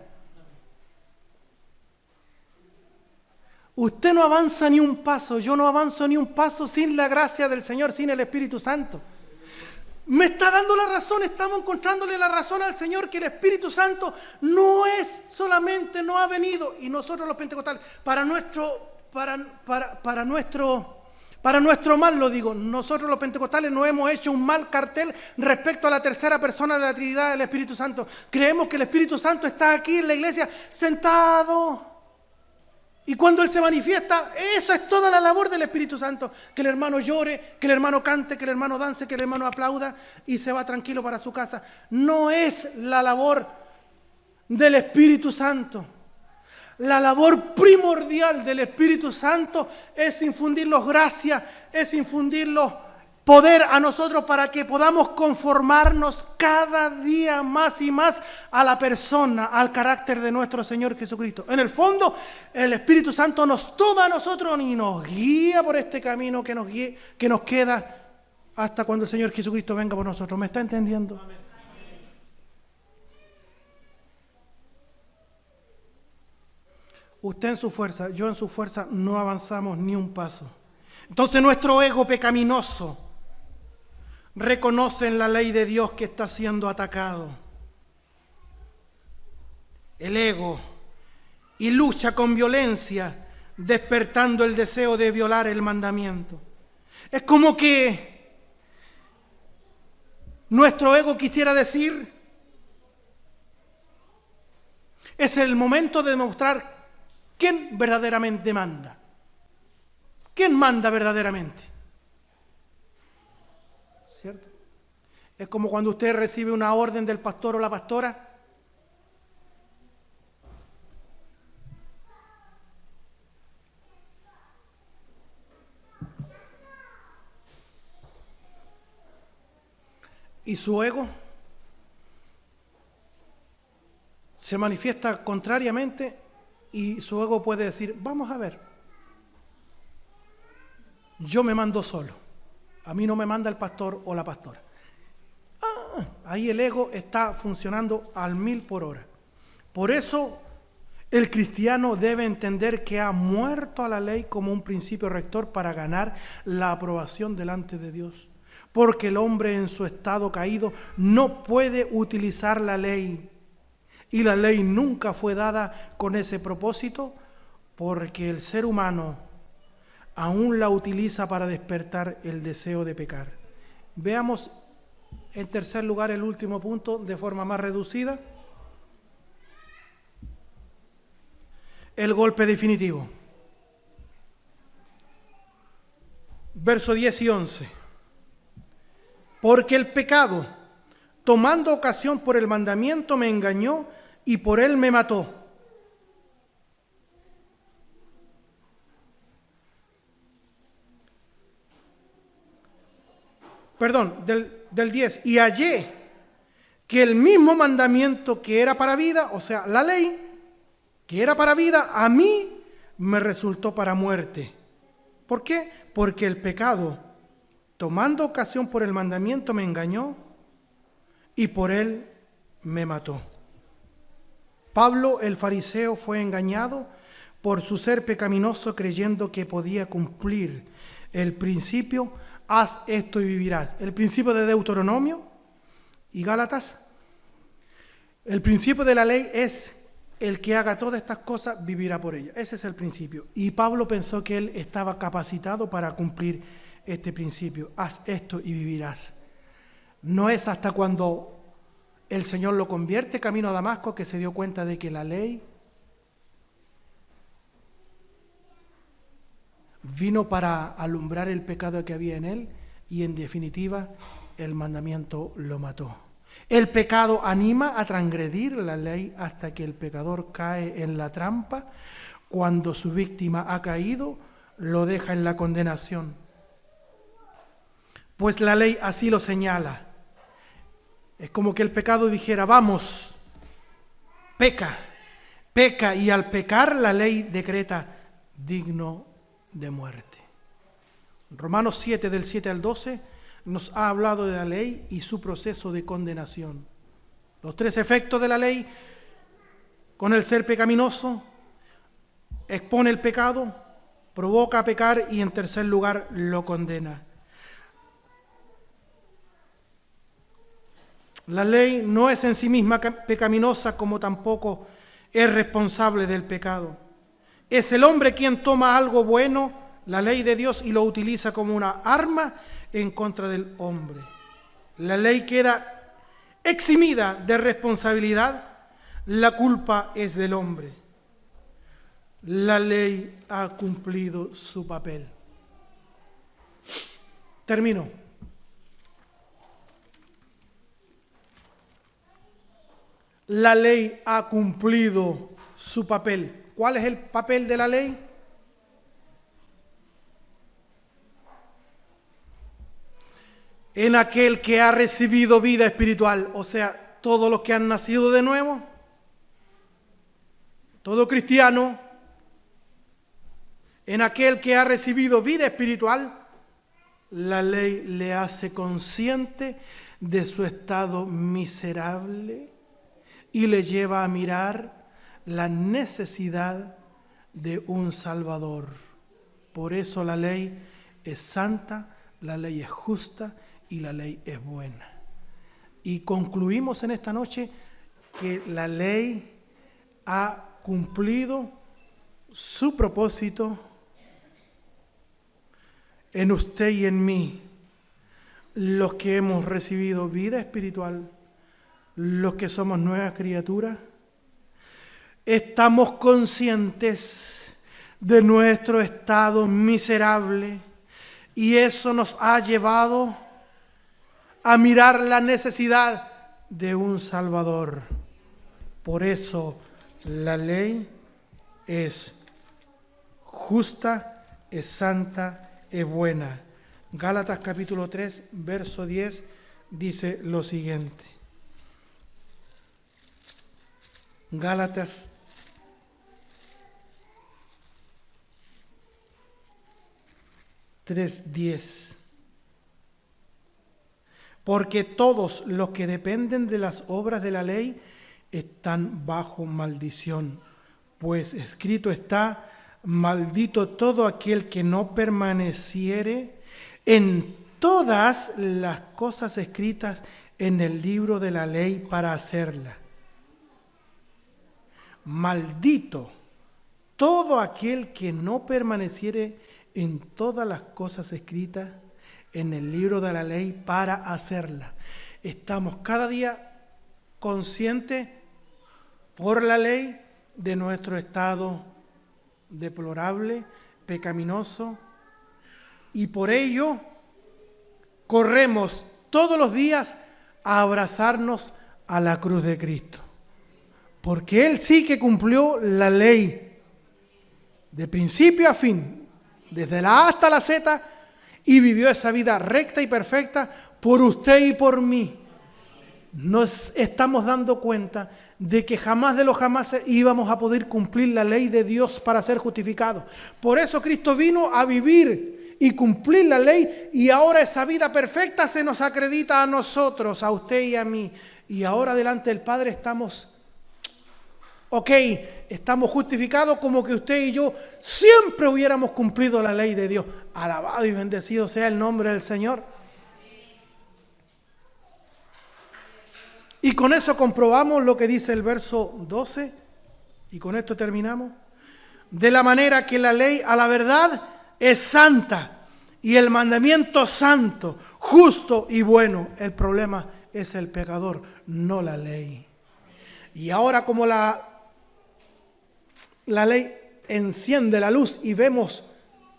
Usted no avanza ni un paso, yo no avanzo ni un paso sin la gracia del Señor, sin el Espíritu Santo. Me está dando la razón, estamos encontrándole la razón al Señor que el Espíritu Santo no es solamente, no ha venido, y nosotros los pentecostales, para nuestro mal, lo digo, nosotros los pentecostales no hemos hecho un mal cartel respecto a la tercera persona de la Trinidad del Espíritu Santo. Creemos que el Espíritu Santo está aquí en la iglesia sentado. Y cuando Él se manifiesta, esa es toda la labor del Espíritu Santo. Que el hermano llore, que el hermano cante, que el hermano dance, que el hermano aplauda y se va tranquilo para su casa. No es la labor del Espíritu Santo. La labor primordial del Espíritu Santo es infundirnos gracia, es infundirnos poder a nosotros para que podamos conformarnos cada día más y más a la persona, al carácter de nuestro Señor Jesucristo. En el fondo, el Espíritu Santo nos toma a nosotros y nos guía por este camino que nos queda hasta cuando el Señor Jesucristo venga por nosotros. ¿Me está entendiendo? Amén. Usted en su fuerza, yo en su fuerza, no avanzamos ni un paso. Entonces nuestro ego pecaminoso reconoce en la ley de Dios que está siendo atacado. El ego, y lucha con violencia, despertando el deseo de violar el mandamiento. Es como que nuestro ego quisiera decir, es el momento de demostrar quién verdaderamente manda. ¿Quién manda verdaderamente? ¿Cierto? Es como cuando usted recibe una orden del pastor o la pastora. Y su ego se manifiesta contrariamente y su ego puede decir, vamos a ver, yo me mando solo. A mí no me manda el pastor o la pastora. Ahí el ego está funcionando al 1000 por hora. Por eso el cristiano debe entender que ha muerto a la ley como un principio rector para ganar la aprobación delante de Dios. Porque el hombre en su estado caído no puede utilizar la ley. Y la ley nunca fue dada con ese propósito, porque el ser humano aún la utiliza para despertar el deseo de pecar. Veamos en tercer lugar el último punto de forma más reducida. El golpe definitivo. Verso 10 y 11. Porque el pecado, tomando ocasión por el mandamiento, me engañó y por él me mató. Perdón, del 10. Y hallé que el mismo mandamiento que era para vida, o sea, la ley, que era para vida, a mí me resultó para muerte. ¿Por qué? Porque el pecado, tomando ocasión por el mandamiento, me engañó y por él me mató. Pablo, el fariseo, fue engañado por su ser pecaminoso, creyendo que podía cumplir el principio, haz esto y vivirás. El principio de Deuteronomio y Gálatas. El principio de la ley es: el que haga todas estas cosas vivirá por ellas. Ese es el principio. Y Pablo pensó que él estaba capacitado para cumplir este principio. Haz esto y vivirás. No es hasta cuando el Señor lo convierte camino a Damasco que se dio cuenta de que la ley vino para alumbrar el pecado que había en él, y en definitiva el mandamiento lo mató. El pecado anima a transgredir la ley hasta que el pecador cae en la trampa. Cuando su víctima ha caído, lo deja en la condenación. Pues la ley así lo señala. Es como que el pecado dijera: vamos, peca, peca, y al pecar la ley decreta digno de muerte. Romanos 7, del 7 al 12, nos ha hablado de la ley y su proceso de condenación. Los tres efectos de la ley con el ser pecaminoso: expone el pecado, provoca a pecar y en tercer lugar lo condena. La ley no es en sí misma pecaminosa, como tampoco es responsable del pecado. Es el hombre quien toma algo bueno, la ley de Dios, y lo utiliza como una arma en contra del hombre. La ley queda eximida de responsabilidad, la culpa es del hombre. La ley ha cumplido su papel. Termino. La ley ha cumplido su papel. ¿Cuál es el papel de la ley? En aquel que ha recibido vida espiritual, o sea, todos los que han nacido de nuevo, todo cristiano, en aquel que ha recibido vida espiritual, la ley le hace consciente de su estado miserable y le lleva a mirar la necesidad de un Salvador. Por eso la ley es santa, la ley es justa y la ley es buena. Y concluimos en esta noche que la ley ha cumplido su propósito en usted y en mí, los que hemos recibido vida espiritual, los que somos nuevas criaturas. Estamos conscientes de nuestro estado miserable y eso nos ha llevado a mirar la necesidad de un Salvador. Por eso la ley es justa, es santa, es buena. Gálatas capítulo 3, verso 10 dice lo siguiente. Gálatas 3:10. Porque todos los que dependen de las obras de la ley están bajo maldición, pues escrito está: maldito todo aquel que no permaneciere en todas las cosas escritas en el libro de la ley para hacerla. Maldito todo aquel que no permaneciere en todas las cosas escritas en el libro de la ley para hacerla. Estamos cada día conscientes por la ley de nuestro estado deplorable, pecaminoso, y por ello corremos todos los días a abrazarnos a la cruz de Cristo. Porque Él sí que cumplió la ley de principio a fin, desde la A hasta la Z, y vivió esa vida recta y perfecta por usted y por mí. nos estamos dando cuenta de que jamás de los jamás íbamos a poder cumplir la ley de Dios para ser justificados. Por eso Cristo vino a vivir y cumplir la ley, y ahora esa vida perfecta se nos acredita a nosotros, a usted y a mí. Y ahora delante del Padre estamos justificados como que usted y yo siempre hubiéramos cumplido la ley de Dios. Alabado y bendecido sea el nombre del Señor. Y con eso comprobamos lo que dice el verso 12, y con esto terminamos. De la manera que la ley a la verdad es santa, y el mandamiento santo, justo y bueno. El problema es el pecador, no la ley. Y ahora como la ley enciende la luz y vemos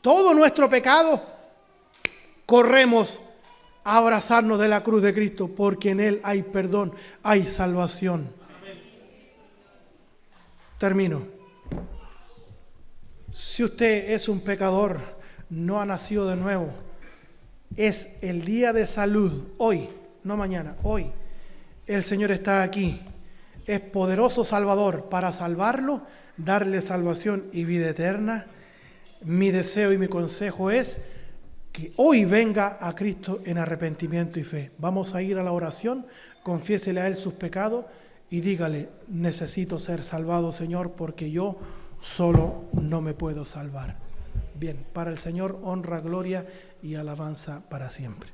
todo nuestro pecado, corremos a abrazarnos de la cruz de Cristo, porque en Él hay perdón, hay salvación. Termino. Si usted es un pecador, no ha nacido de nuevo, es el día de salud, hoy, no mañana, hoy. El Señor está aquí, es poderoso Salvador para salvarlo, darle salvación y vida eterna. Mi deseo y mi consejo es que hoy venga a Cristo en arrepentimiento y fe. Vamos a ir a la oración, confiésele a Él sus pecados y dígale: necesito ser salvado, Señor, porque yo solo no me puedo salvar. Bien, para el Señor honra, gloria y alabanza para siempre.